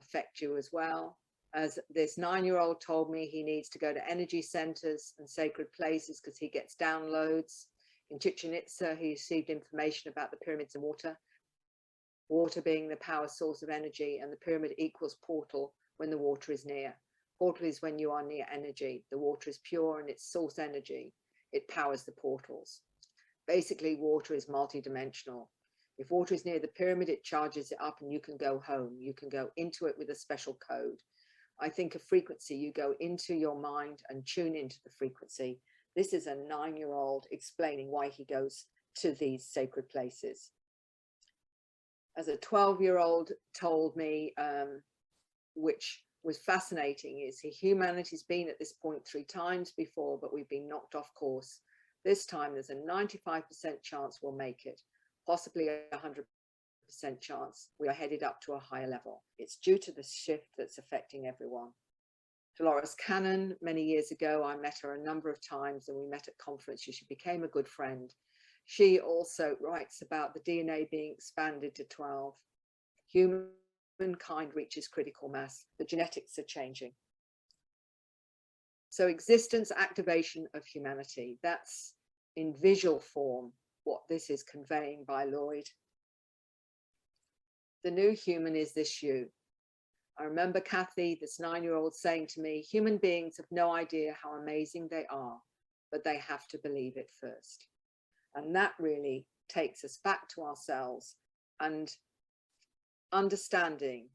affect you as well. As this 9-year-old told me, he needs to go to energy centers and sacred places because he gets downloads. In Chichen Itza, he received information about the pyramids and water. Water being the power source of energy, and the pyramid equals portal when the water is near. Portal is when you are near energy. The water is pure and it's source energy. It powers the portals. Basically, water is multidimensional. If water is near the pyramid, it charges it up and you can go home. You can go into it with a special code. I think of frequency, you go into your mind and tune into the frequency. This is a 9-year-old explaining why he goes to these sacred places. As a 12-year-old told me, which was fascinating, is humanity's been at this point 3 times before, but we've been knocked off course. This time there's a 95% chance we'll make it, possibly a 100% chance we are headed up to a higher level. It's due to the shift that's affecting everyone. Dolores Cannon, many years ago, I met her a number of times and we met at conferences. She became a good friend. She also writes about the DNA being expanded to 12. Humankind reaches critical mass. The genetics are changing. So existence activation of humanity, that's in visual form what this is conveying by Lloyd. The new human is this you. I remember Kathy, this 9-year-old, saying to me, human beings have no idea how amazing they are, but they have to believe it first. And that really takes us back to ourselves and understanding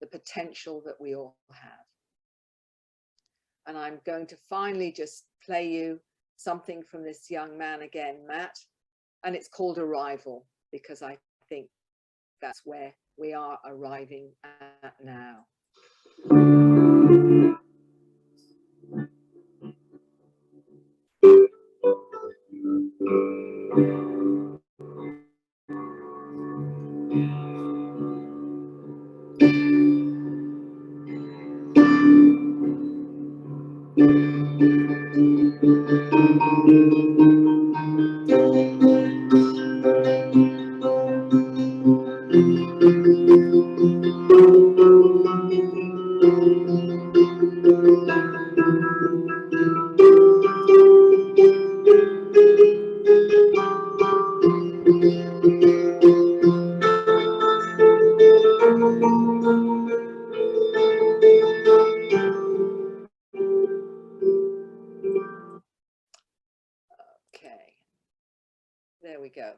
the potential that we all have. And I'm going to finally just play you something from this young man again, Matt, and it's called Arrival, because I think that's where we are arriving at now. There we go.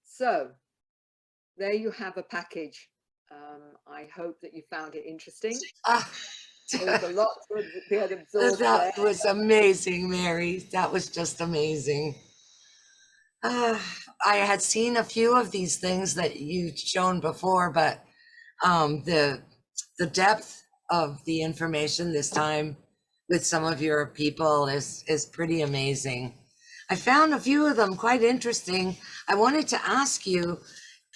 So there you have a package. I hope that you found it interesting. There's a lot to get absorbed there. That was amazing, Mary. That was just amazing. I had seen a few of these things that you'd shown before, but the depth of the information this time with some of your people is pretty amazing. I found a few of them quite interesting. I wanted to ask you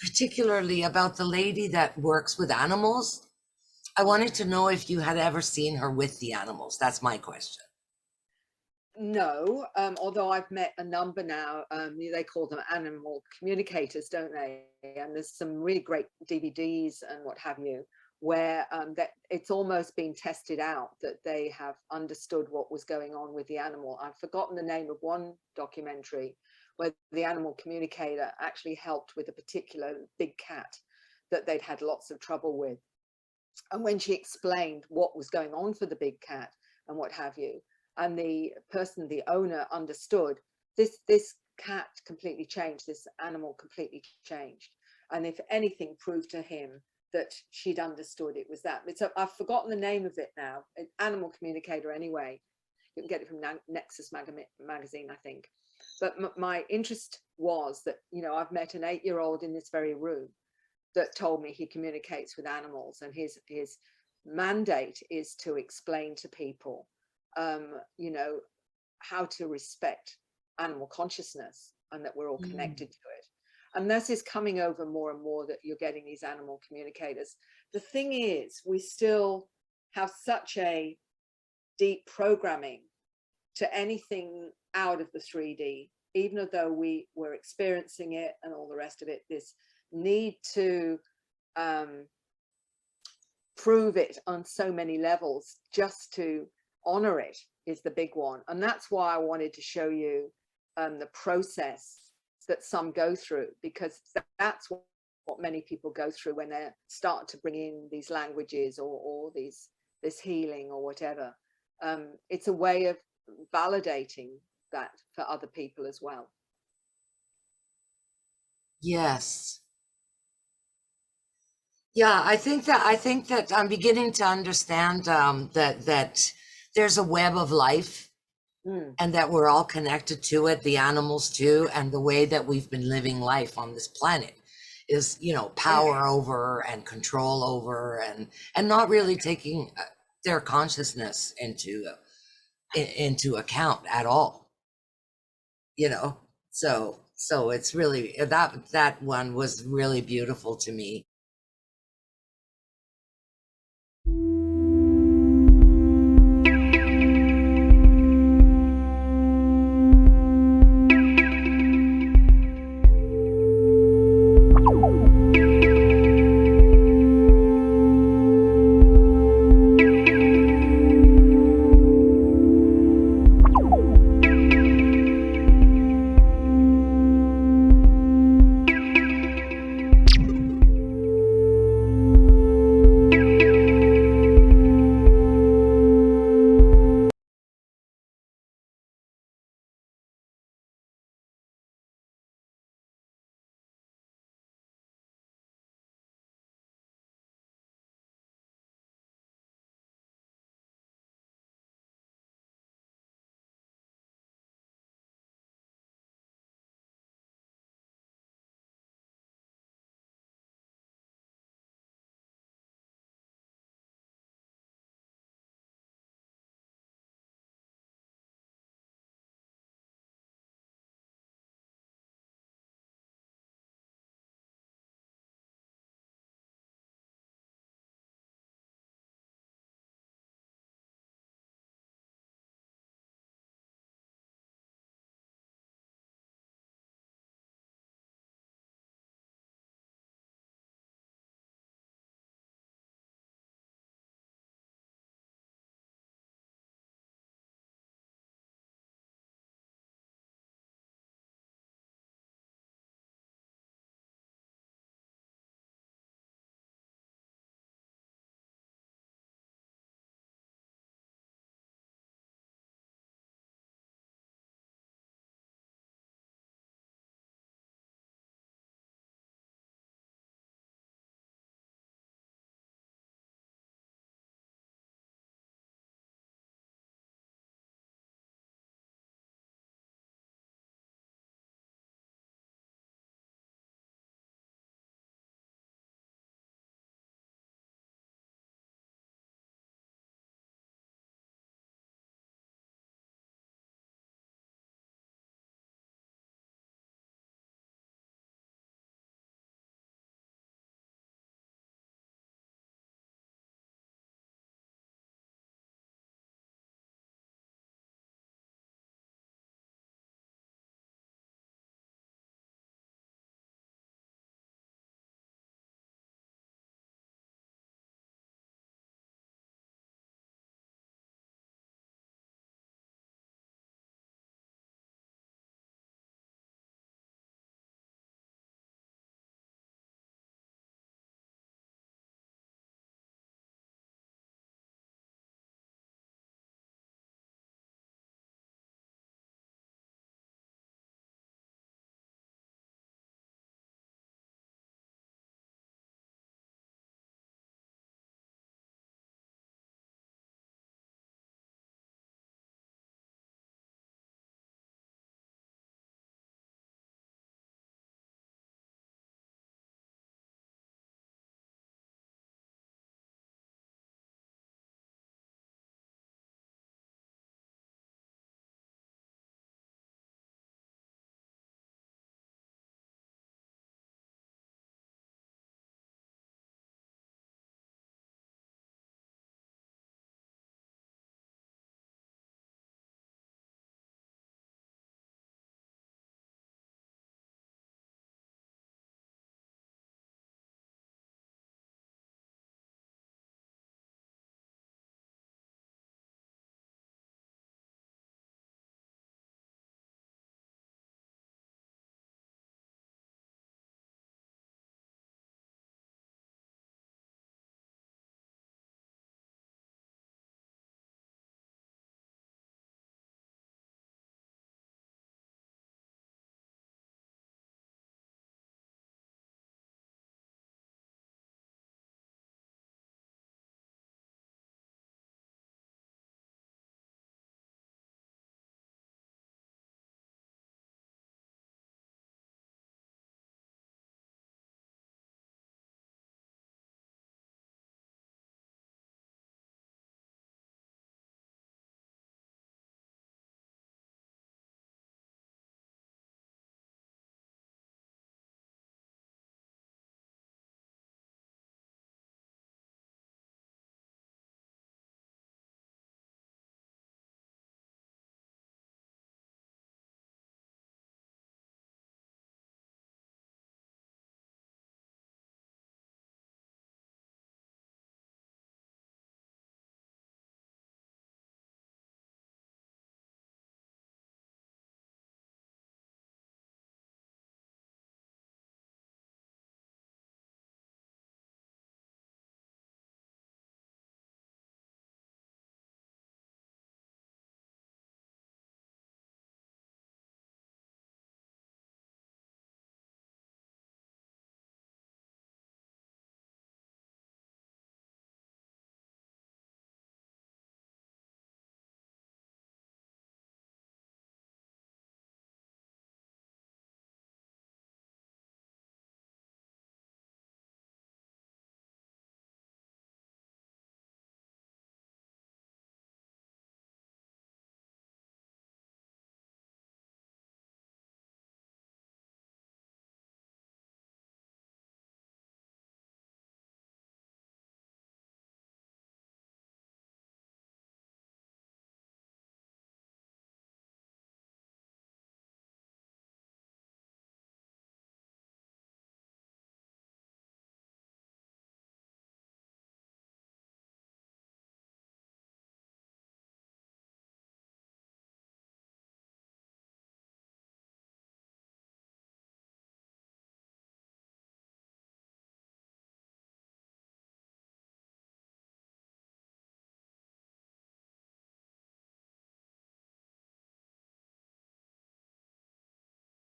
particularly about the lady that works with animals. I wanted to know if you had ever seen her with the animals. That's my question. No, although I've met a number now, they call them animal communicators, don't they? And there's some really great DVDs and what have you, where that it's almost been tested out that they have understood what was going on with the animal. I've forgotten the name of one documentary where the animal communicator actually helped with a particular big cat that they'd had lots of trouble with. And when she explained what was going on for the big cat and what have you, and the person, the owner, understood, this cat completely changed, this animal completely changed. And if anything proved to him that she'd understood, it was that. So I've forgotten the name of it now. Animal communicator anyway. You can get it from Nexus magazine, I think. But my interest was that, you know, I've met an 8-year-old in this very room that told me he communicates with animals, and his mandate is to explain to people, you know, how to respect animal consciousness and that we're all connected to it. And this is coming over more and more, that you're getting these animal communicators. The thing is, we still have such a deep programming to anything out of the 3D, even though we were experiencing it and all the rest of it, this need to prove it on so many levels just to honor it is the big one. And that's why I wanted to show you the process that some go through, because that's what many people go through when they start to bring in these languages or this healing or whatever. It's a way of validating that for other people as well. Yes. Yeah, I think that I'm beginning to understand that there's a web of life, and that we're all connected to it, the animals too, and the way that we've been living life on this planet is, you know, power over and control over, and not really taking their consciousness into account at all, you know. So it's really, that one was really beautiful to me.